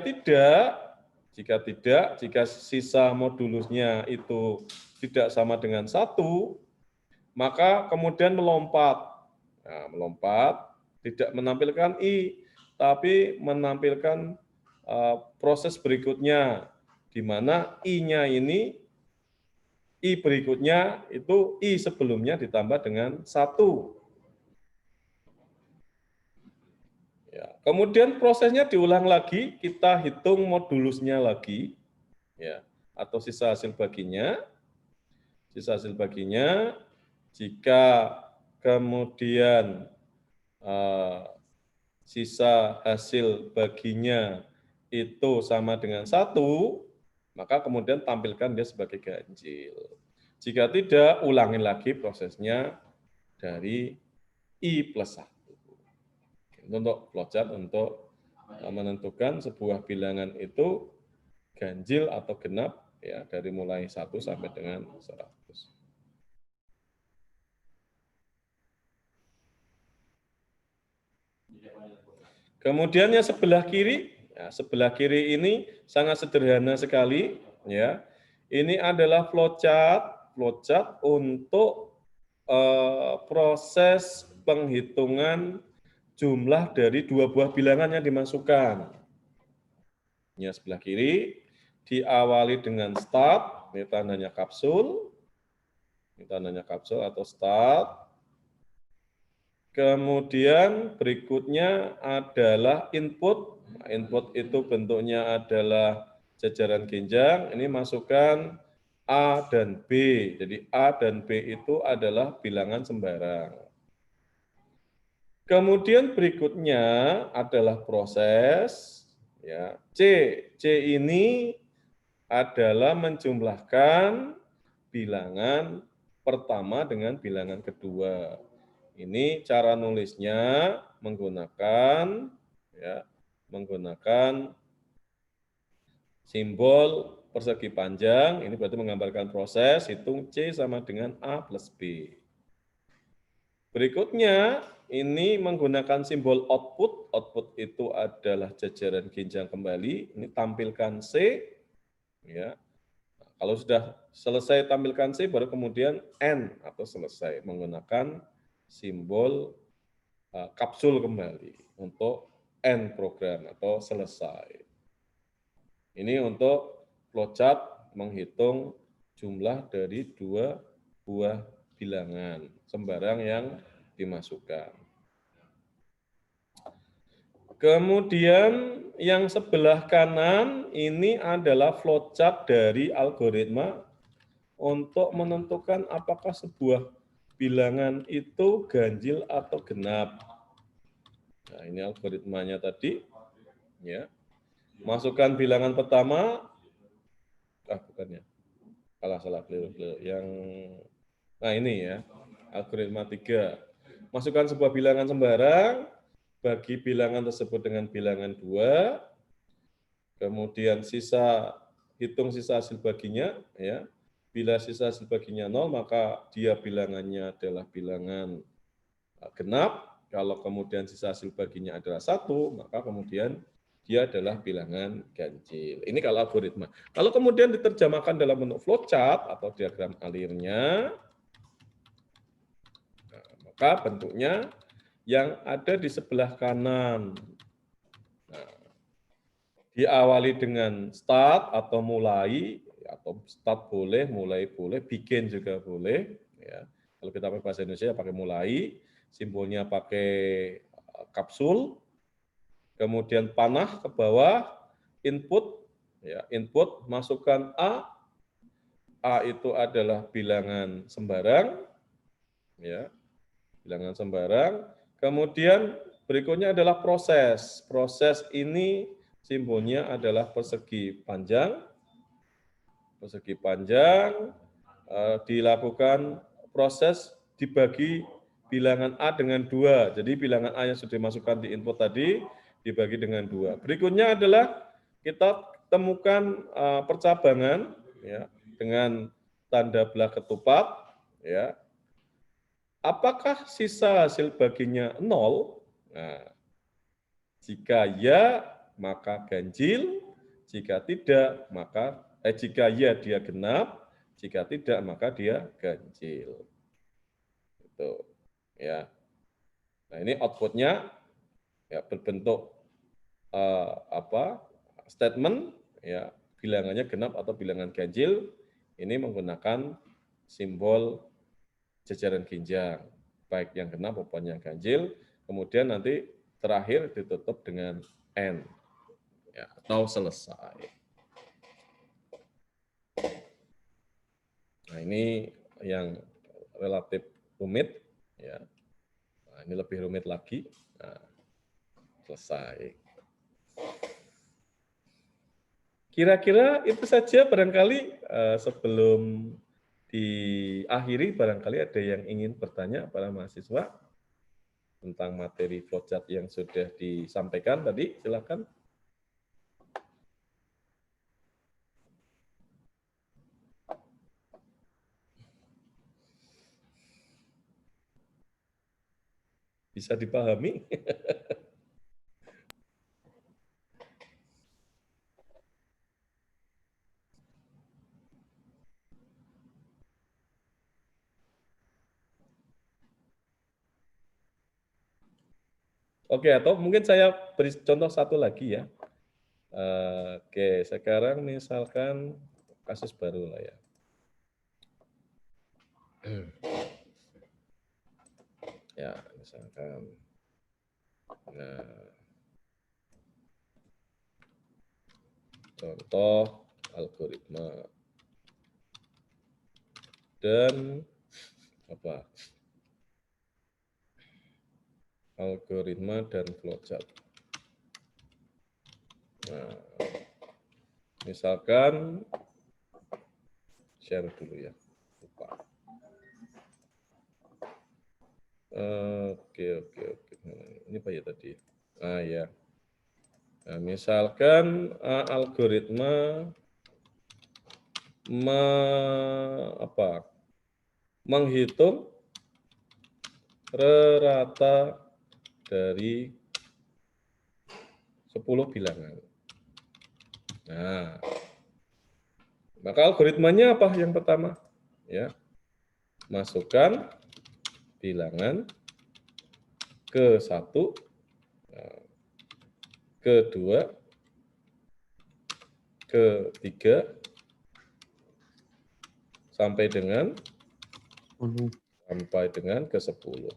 sisa modulusnya itu tidak sama dengan 1, maka kemudian melompat. Nah, melompat tidak menampilkan I, tapi menampilkan proses berikutnya, di mana I-nya ini, I berikutnya itu I sebelumnya ditambah dengan 1. Ya, kemudian prosesnya diulang lagi, kita hitung modulusnya lagi, ya, atau sisa hasil baginya. Sisa hasil baginya, jika kemudian sisa hasil baginya itu sama dengan 1, maka kemudian tampilkan dia sebagai ganjil. Jika tidak, ulangi lagi prosesnya dari I plus 1. Untuk flowchart untuk menentukan sebuah bilangan itu ganjil atau genap ya dari mulai 1 sampai dengan 100. Kemudian yang sebelah kiri ini sangat sederhana sekali ya. Ini adalah flowchart untuk proses penghitungan jumlah dari dua buah bilangan yang dimasukkan. Ini sebelah kiri diawali dengan start, ini tandanya kapsul. Ini tandanya kapsul atau start. Kemudian berikutnya adalah input. Input itu bentuknya adalah jajaran genjang. Ini masukkan A dan B. Jadi A dan B itu adalah bilangan sembarang. Kemudian berikutnya adalah proses. Ya, C ini adalah menjumlahkan bilangan pertama dengan bilangan kedua. Ini cara nulisnya menggunakan simbol persegi panjang. Ini berarti menggambarkan proses hitung C sama dengan A plus B. Berikutnya ini menggunakan simbol output. Output itu adalah jajaran genjang kembali. Ini tampilkan C. Ya. Kalau sudah selesai tampilkan C, baru kemudian N atau selesai menggunakan simbol kapsul kembali untuk end program atau selesai. Ini untuk flowchart menghitung jumlah dari dua buah bilangan sembarang yang dimasukkan. Kemudian yang sebelah kanan ini adalah flowchart dari algoritma untuk menentukan apakah sebuah bilangan itu ganjil atau genap. Nah, ini algoritmanya tadi. Ya. Masukkan bilangan pertama. Bukan ya. Salah. Nah, ini ya. Algoritma 3. Masukkan sebuah bilangan sembarang, bagi bilangan tersebut dengan bilangan 2. Kemudian hitung sisa hasil baginya ya. Bila sisa hasil baginya 0, maka dia bilangannya adalah bilangan genap. Kalau kemudian sisa hasil baginya adalah 1, maka kemudian dia adalah bilangan ganjil. Ini kalau algoritma. Kalau kemudian diterjemahkan dalam bentuk flowchart atau diagram alirnya, maka bentuknya yang ada di sebelah kanan. Nah, diawali dengan start atau mulai, atau start boleh, mulai boleh, bikin juga boleh. Ya. Kalau kita pakai bahasa Indonesia pakai mulai, simbolnya pakai kapsul, kemudian panah ke bawah, input, ya, input masukkan A itu adalah bilangan sembarang, ya, bilangan sembarang. Kemudian berikutnya adalah proses. Proses ini simbolnya adalah persegi panjang. Persegi panjang dilakukan proses dibagi bilangan A dengan 2. Jadi bilangan A yang sudah dimasukkan di input tadi dibagi dengan 2. Berikutnya adalah kita temukan percabangan ya, dengan tanda belah ketupat. Ya. Apakah sisa hasil baginya 0? Nah, jika ya, maka ganjil. Jika tidak, maka jika ya dia genap, jika tidak maka dia ganjil. Itu ya. Nah, ini outputnya ya berbentuk statement ya, bilangannya genap atau bilangan ganjil. Ini menggunakan simbol jajaran genjang, baik yang genap maupun yang ganjil. Kemudian nanti terakhir ditutup dengan N ya, atau selesai. Nah, ini yang relatif rumit ya. Nah, ini lebih rumit lagi. Nah, selesai. Kira-kira itu saja barangkali sebelum diakhiri barangkali ada yang ingin bertanya para mahasiswa. tentang materi flowchart yang sudah disampaikan tadi, silakan. Bisa dipahami? Oke, atau mungkin saya beri contoh satu lagi ya. Oke, sekarang misalkan kasus baru lah ya. Ya, misalkan. Nah, contoh algoritma dan apa? Algoritma dan flowchart. Nah, misalkan share dulu ya. Lupa. Oke. Ini apa ya tadi? Ah ya. Nah, misalkan algoritma menghitung rata dari 10 bilangan. Nah, maka algoritmanya apa yang pertama? Ya, masukkan bilangan ke 1, ke 2, ke 3, sampai dengan ke 10.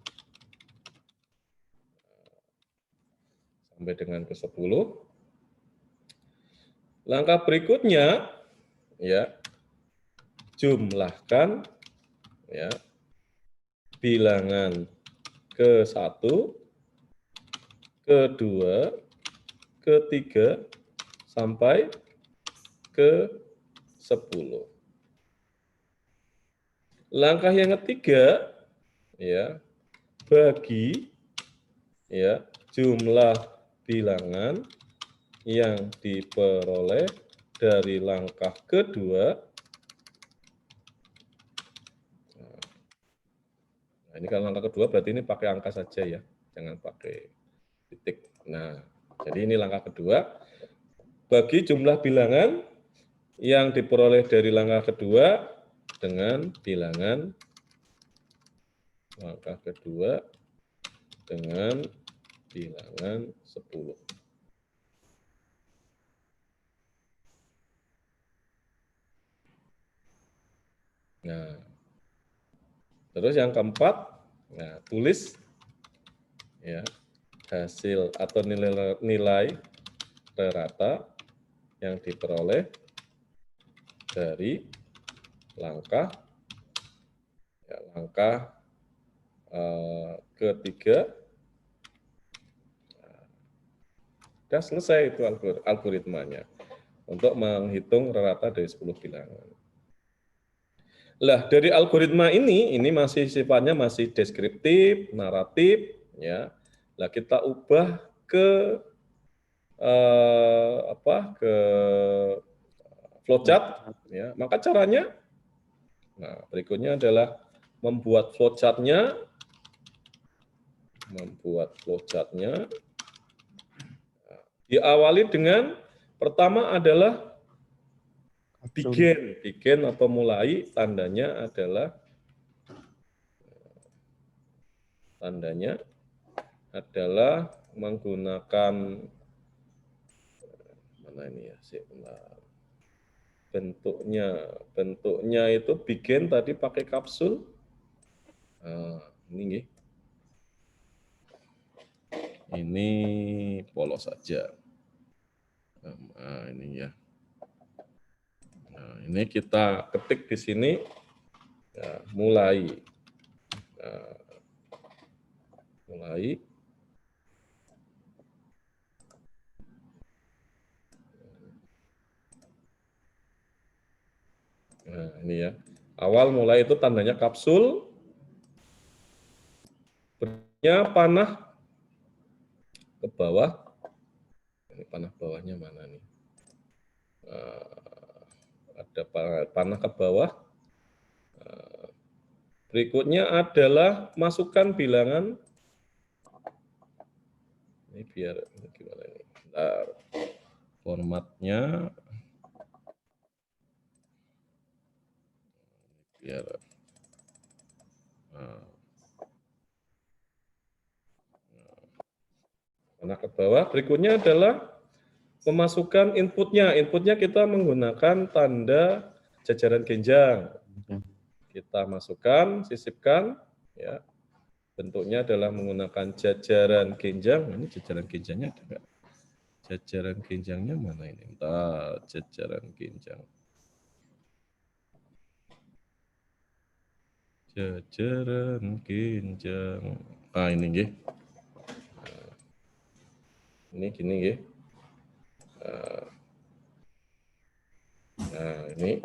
Sampai dengan ke 10. Langkah berikutnya, ya, jumlahkan ya bilangan ke 1, ke 2, ke 3, sampai ke 10. Langkah yang ketiga, ya, bagi ya jumlah bilangan yang diperoleh dari langkah kedua. Nah, ini kalau langkah kedua berarti ini pakai angka saja ya, jangan pakai titik. Nah, jadi ini langkah kedua. Bagi jumlah bilangan yang diperoleh dari langkah kedua dengan bilangan langkah kedua dengan bilangan 10. Nah, terus yang keempat, nah, tulis ya hasil atau nilai rata yang diperoleh dari langkah ketiga. Sudah selesai itu algoritmanya untuk menghitung rata dari 10 bilangan. Lah, dari algoritma ini masih sifatnya masih deskriptif, naratif, ya. Lah kita ubah ke ke flowchart, ya. Maka caranya, nah berikutnya adalah membuat flowchart-nya, diawali dengan pertama adalah bikin atau mulai, tandanya adalah menggunakan mana ini ya, bentuknya itu bikin tadi pakai kapsul. Nah, ini polos saja. Nah, ini ya. Nah, ini kita ketik di sini, ya, mulai. Nah, ini ya. Awal mulai itu tandanya kapsul. panah ke bawah. Ini panah bawahnya mana nih? Ada panah ke bawah. Berikutnya adalah masukkan bilangan. Ini biar gimana ini? Bentar. Formatnya biar panah ke bawah. Berikutnya adalah memasukkan inputnya. Inputnya kita menggunakan tanda jajaran genjang. Kita masukkan, sisipkan, ya. Bentuknya adalah menggunakan jajaran genjang. Ini jajaran genjangnya ada nggak? Jajaran genjangnya mana ini? Bentar, jajaran genjang. Jajaran genjang. Ah, ini nggih. Ini gini nggih. Nah, ini.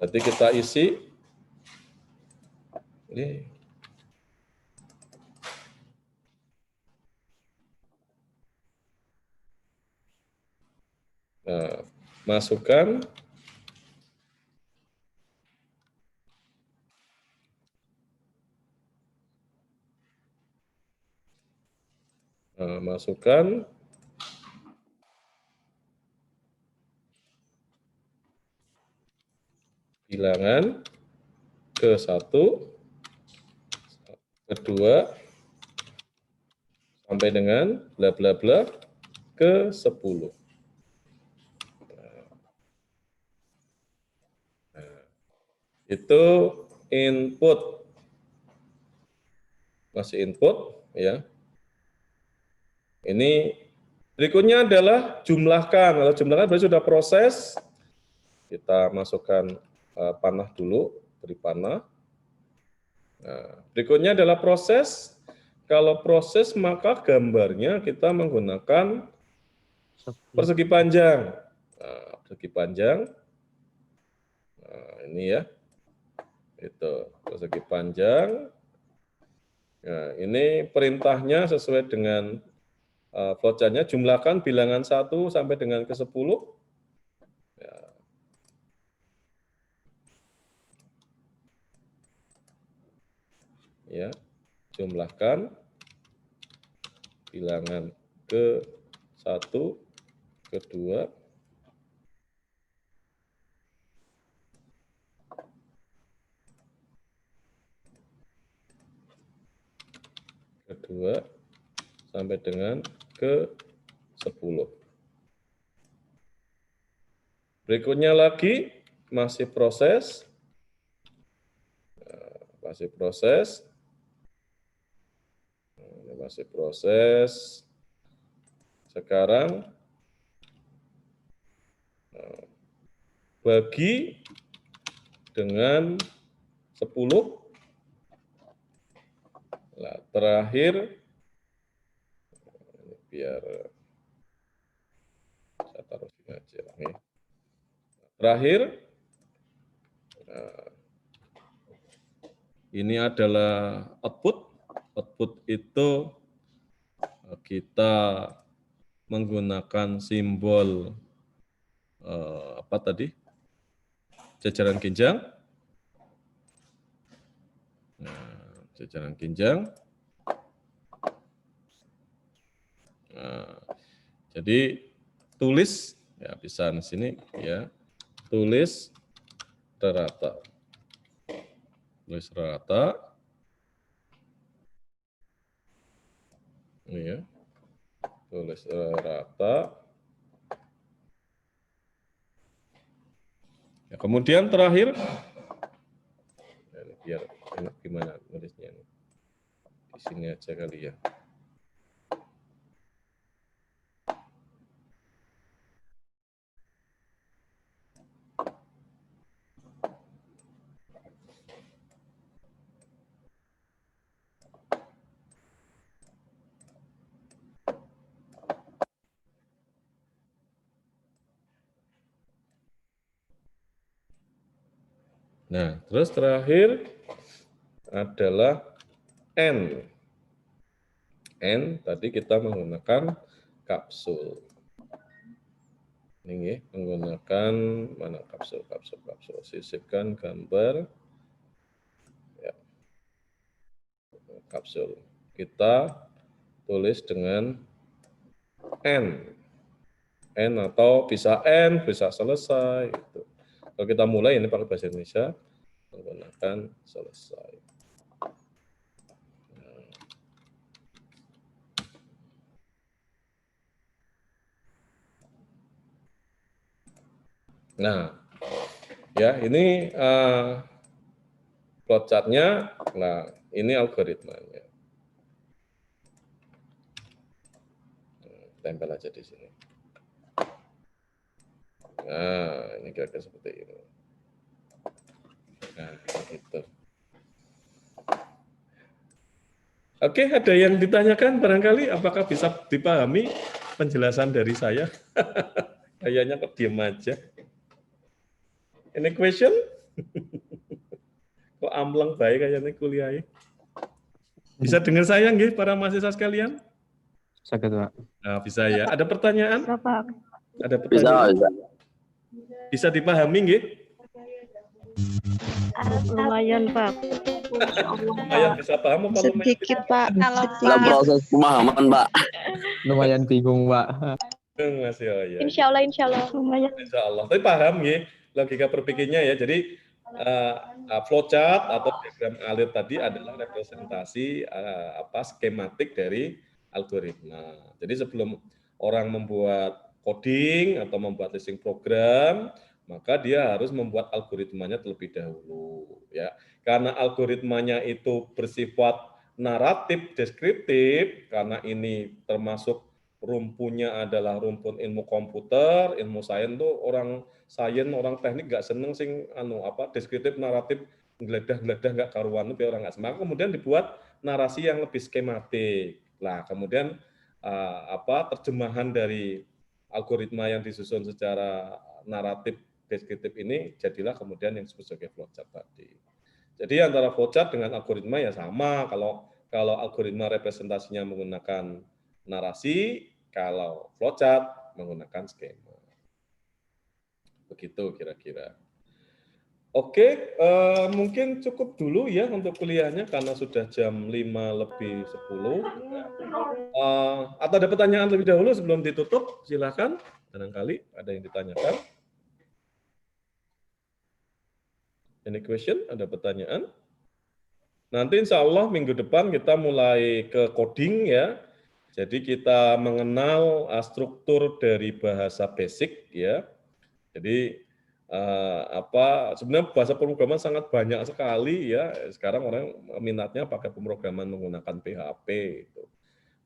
Nanti kita isi. Ini. Nah, masukkan. Nah, masukkan. Bilangan ke 1, kedua, sampai dengan bla bla bla ke 10. Nah, itu input. Masih input, ya. Ini berikutnya adalah jumlahkan. Kalau jumlahkan berarti sudah proses. Kita masukkan panah dulu, beri panah. Nah, berikutnya adalah proses. Kalau proses maka gambarnya kita menggunakan persegi panjang. Nah, persegi panjang. Nah, ini ya. Itu persegi panjang. Nah, ini perintahnya sesuai dengan flowchart-nya. Jumlahkan bilangan 1 sampai dengan ke 10. Ya, jumlahkan bilangan ke 1, kedua, sampai dengan ke 10. Berikutnya lagi masih proses. Masih proses. Ini masih proses. Sekarang bagi dengan 10. Nah, terakhir ini biar saya taruh sini aja. Nih. Terakhir ini adalah output. Output itu kita menggunakan simbol apa tadi? Jajaran genjang. Nah, jajaran genjang. Nah, jadi tulis ya bisa di sini ya. Tulis rata. Tulis rata. Ini ya. Tulis rata. Ya, kemudian terakhir, biar enak gimana nulisnya ini. Di sini aja kali ya. Nah, terus terakhir adalah N. N tadi kita menggunakan kapsul. Ini menggunakan mana kapsul. Sisipkan gambar. Ya. Kapsul. Kita tulis dengan N. N atau bisa N, bisa selesai. Gitu. Kalau kita mulai ini pakai bahasa Indonesia, menggunakan selesai. Nah, ya ini flowchart-nya. Nah, ini algoritmanya. Tempel aja di sini. Nah, ini kira-kira seperti ini. Nah, gitu. Oke, ada yang ditanyakan barangkali apakah bisa dipahami penjelasan dari saya? Kayaknya kok diem aja. Any question? Kok ambleng baik kayaknya kuliahnya. Bisa dengar saya nggih para mahasiswa sekalian? Sakit, Pak. Nah, bisa ya. Ada pertanyaan? Bisa, Pak. Ada pertanyaan? Bisa dipahami nggih? Lumayan, Pak. Lumayan bisa paham apa lumayan? Sedikit, Pak. Dalam proses pemahaman, Pak. Lumayan bingung, Pak. Masih, oh ya. Insya Allah. Lumayan. Insya Allah. Tapi paham ya logika berpikirnya ya. Jadi flowchart atau diagram alir tadi adalah representasi skematik dari algoritma. Jadi sebelum orang membuat coding atau membuat listing program, maka dia harus membuat algoritmanya terlebih dahulu ya. Karena algoritmanya itu bersifat naratif deskriptif, karena ini termasuk rumpunnya adalah rumpun ilmu komputer, ilmu sains tuh orang sains, orang teknik nggak seneng sing deskriptif naratif geledah-geledah nggak karuan itu orang nggak seneng. Kemudian dibuat narasi yang lebih skematik. Nah, kemudian terjemahan dari algoritma yang disusun secara naratif deskriptif ini jadilah kemudian yang disebut sebagai flowchart tadi. Jadi antara flowchart dengan algoritma ya sama. Kalau algoritma representasinya menggunakan narasi, kalau flowchart menggunakan skema. Begitu kira-kira. Oke, mungkin cukup dulu ya untuk kuliahnya karena sudah jam 5:10. Atau ada pertanyaan lebih dahulu sebelum ditutup? Silakan. Barangkali ada yang ditanyakan. Any question? Ada pertanyaan? Nanti insya Allah minggu depan kita mulai ke coding ya. Jadi kita mengenal struktur dari bahasa basic ya. Jadi sebenarnya bahasa pemrograman sangat banyak sekali ya. Sekarang orang minatnya pakai pemrograman menggunakan PHP itu.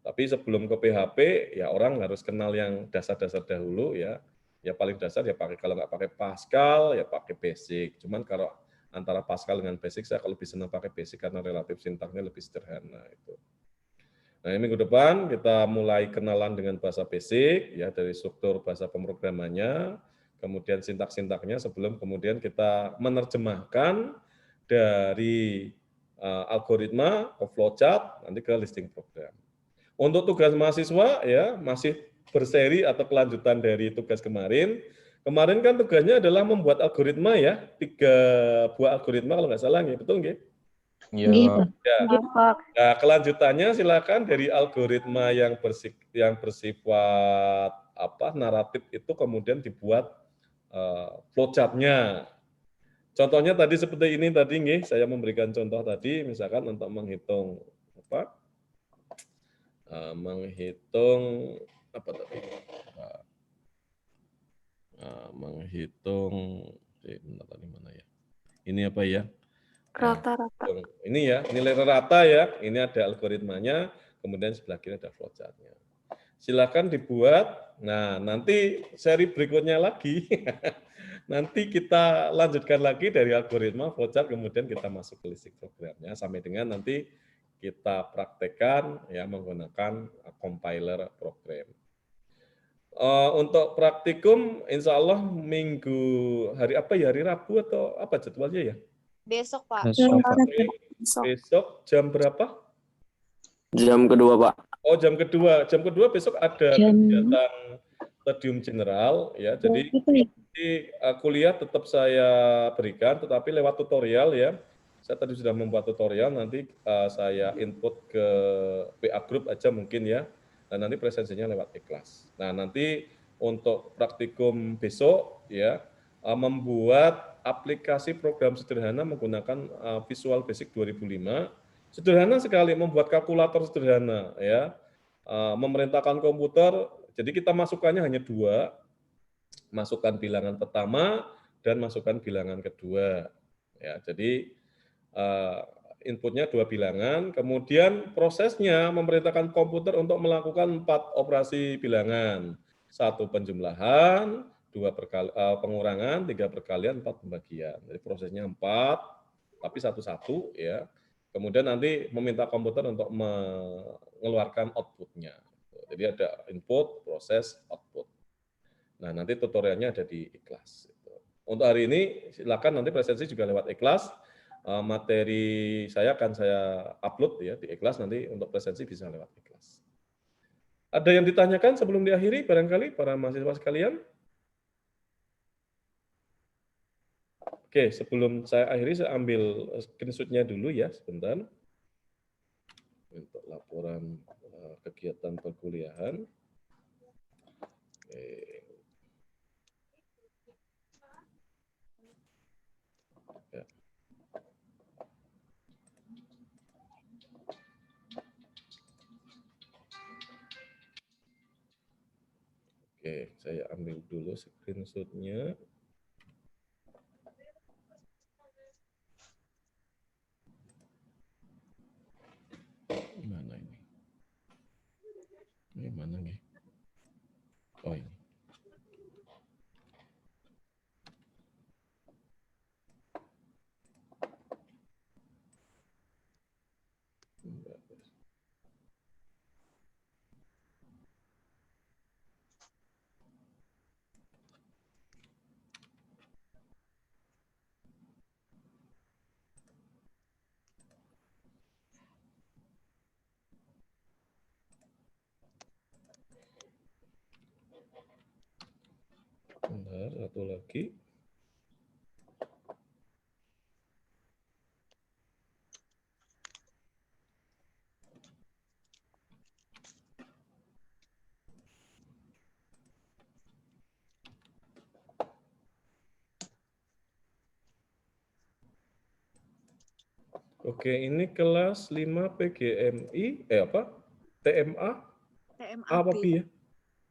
Tapi sebelum ke PHP ya orang harus kenal yang dasar-dasar dahulu ya. Ya paling dasar ya pakai, kalau nggak pakai Pascal ya pakai basic. Cuman kalau antara Pascal dengan basic saya kalau lebih senang pakai basic karena relatif sintaksnya lebih sederhana itu. Nah, minggu depan kita mulai kenalan dengan bahasa basic ya, dari struktur bahasa pemrogramannya, kemudian sintak-sintaknya sebelum kemudian kita menerjemahkan dari algoritma ke flowchart nanti ke listing program. Untuk tugas mahasiswa ya masih berseri atau kelanjutan dari tugas kemarin. Kemarin kan tugasnya adalah membuat algoritma ya, 3 buah algoritma kalau nggak salah ya, betul nggih? Iya. Ya. Nah, kelanjutannya silakan dari algoritma yang bersifat naratif itu kemudian dibuat flowchart-nya. Contohnya tadi seperti ini tadi nggih, saya memberikan contoh tadi misalkan untuk menghitung mana ya? Ini apa ya? Rata-rata. Ini ya, nilai rata ya. Ini ada algoritmanya, kemudian sebelah kiri ada flowchart-nya. Silakan dibuat. Nah, nanti seri berikutnya lagi. Nanti kita lanjutkan lagi dari algoritma flowchart, kemudian kita masuk ke listing programnya sampai dengan nanti kita praktekkan ya menggunakan compiler program. Untuk praktikum, insya Allah minggu hari apa ya? Hari Rabu atau apa jadwalnya ya? Besok, Pak. Besok, Pak. Besok jam berapa? Jam kedua, Pak. Oh, jam kedua. Jam kedua besok ada kegiatan Studium General ya. Jadi kuliah tetap saya berikan, tetapi lewat tutorial ya. Saya tadi sudah membuat tutorial, nanti saya input ke PA Group aja mungkin ya. Dan nanti presensinya lewat ikhlas. Nah, nanti untuk praktikum besok ya, membuat aplikasi program sederhana menggunakan Visual Basic 2005. Sederhana sekali, membuat kalkulator sederhana ya. Memerintahkan komputer, jadi kita masukkannya hanya 2, masukkan bilangan pertama dan masukkan bilangan kedua. Ya, jadi inputnya 2 bilangan, kemudian prosesnya memerintahkan komputer untuk melakukan 4 operasi bilangan. 1 penjumlahan, 2 pengurangan, 3 perkalian, 4 pembagian. Jadi prosesnya 4, tapi satu-satu ya. Kemudian nanti meminta komputer untuk mengeluarkan outputnya. Jadi ada input, proses, output. Nah, nanti tutorialnya ada di ikhlas. Untuk hari ini, silakan nanti presensi juga lewat ikhlas. Materi saya akan saya upload ya di ikhlas, nanti untuk presensi bisa lewat ikhlas. Ada yang ditanyakan sebelum diakhiri barangkali para mahasiswa sekalian? Oke, sebelum saya akhiri, saya ambil screenshot-nya dulu ya, sebentar. Untuk laporan kegiatan perkuliahan. Oke. Ya. Oke, saya ambil dulu screenshot-nya. Mana ini? Ini mana nih? Oh ini. Bentar, satu lagi. Oke, ini kelas 5 PGMI, apa? TMA? Apa Pi ya?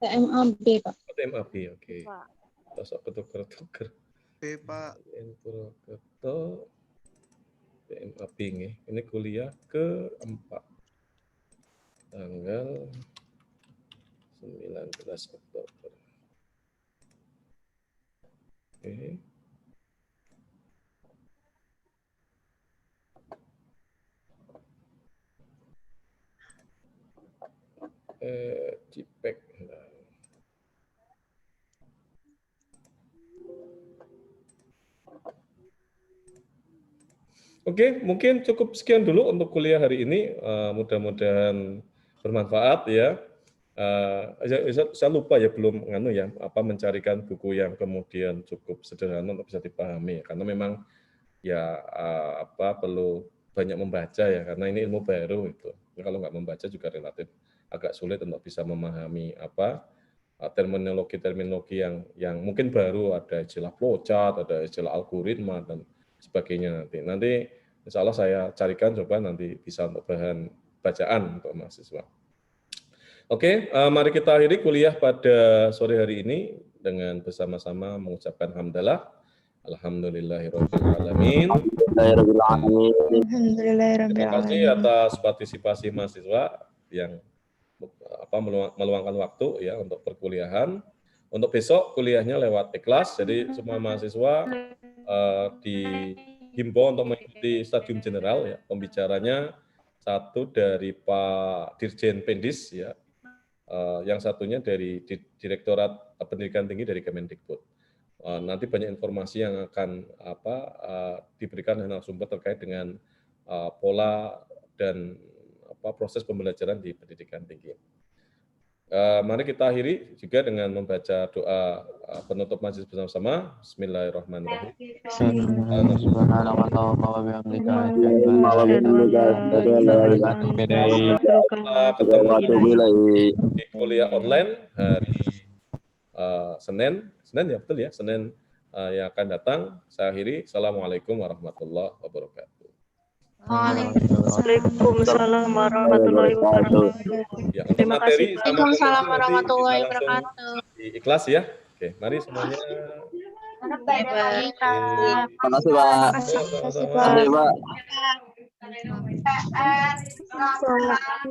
TMAB, Pak. TMAB, oke. Sosok ketuker-tuker. B, Pak. Purwokerto, TMAB nih. Ini kuliah ke-4. Tanggal 19 Oktober. Oke. Cipek. Oke, mungkin cukup sekian dulu untuk kuliah hari ini. Mudah-mudahan bermanfaat ya. Saya lupa ya belum mencarikan buku yang kemudian cukup sederhana untuk bisa dipahami karena memang ya perlu banyak membaca ya karena ini ilmu baru itu. Kalau nggak membaca juga relatif agak sulit untuk bisa memahami terminologi yang mungkin baru, ada istilah flowchart, ada istilah algoritma dan sebagainya nanti insya Allah saya carikan coba nanti bisa untuk bahan bacaan untuk mahasiswa. Oke, mari kita akhiri kuliah pada sore hari ini dengan bersama-sama mengucapkan hamdalah. Alhamdulillahirrahmanirrahim. Terima kasih atas partisipasi mahasiswa yang meluangkan waktu ya untuk perkuliahan. Untuk besok kuliahnya lewat ikhlas, jadi semua mahasiswa dihimbau untuk mengikuti Studium General ya. Pembicaranya satu dari Pak Dirjen Pendis ya, yang satunya dari Direktorat Pendidikan Tinggi dari Kemendikbud. Nanti banyak informasi yang akan diberikan narasumber terkait dengan pola dan proses pembelajaran di pendidikan tinggi. Mari kita akhiri juga dengan membaca doa penutup majelis bersama-sama. Bismillahirrahmanirrahim. Di kuliah online hari Senin ya, betul ya, Senin yang akan datang. Saya akhiri. Assalamualaikum warahmatullahi wabarakatuh. Waalaikumsalam warahmatullahi wabarakatuh. Ya, untuk materi sama Waalaikumsalam nanti warahmatullahi bisa langsung wabarakatuh. di ikhlas ya. Oke, mari semuanya. Baik. Terima kasih, Pak. Sama-sama. Terima kasih, Pak.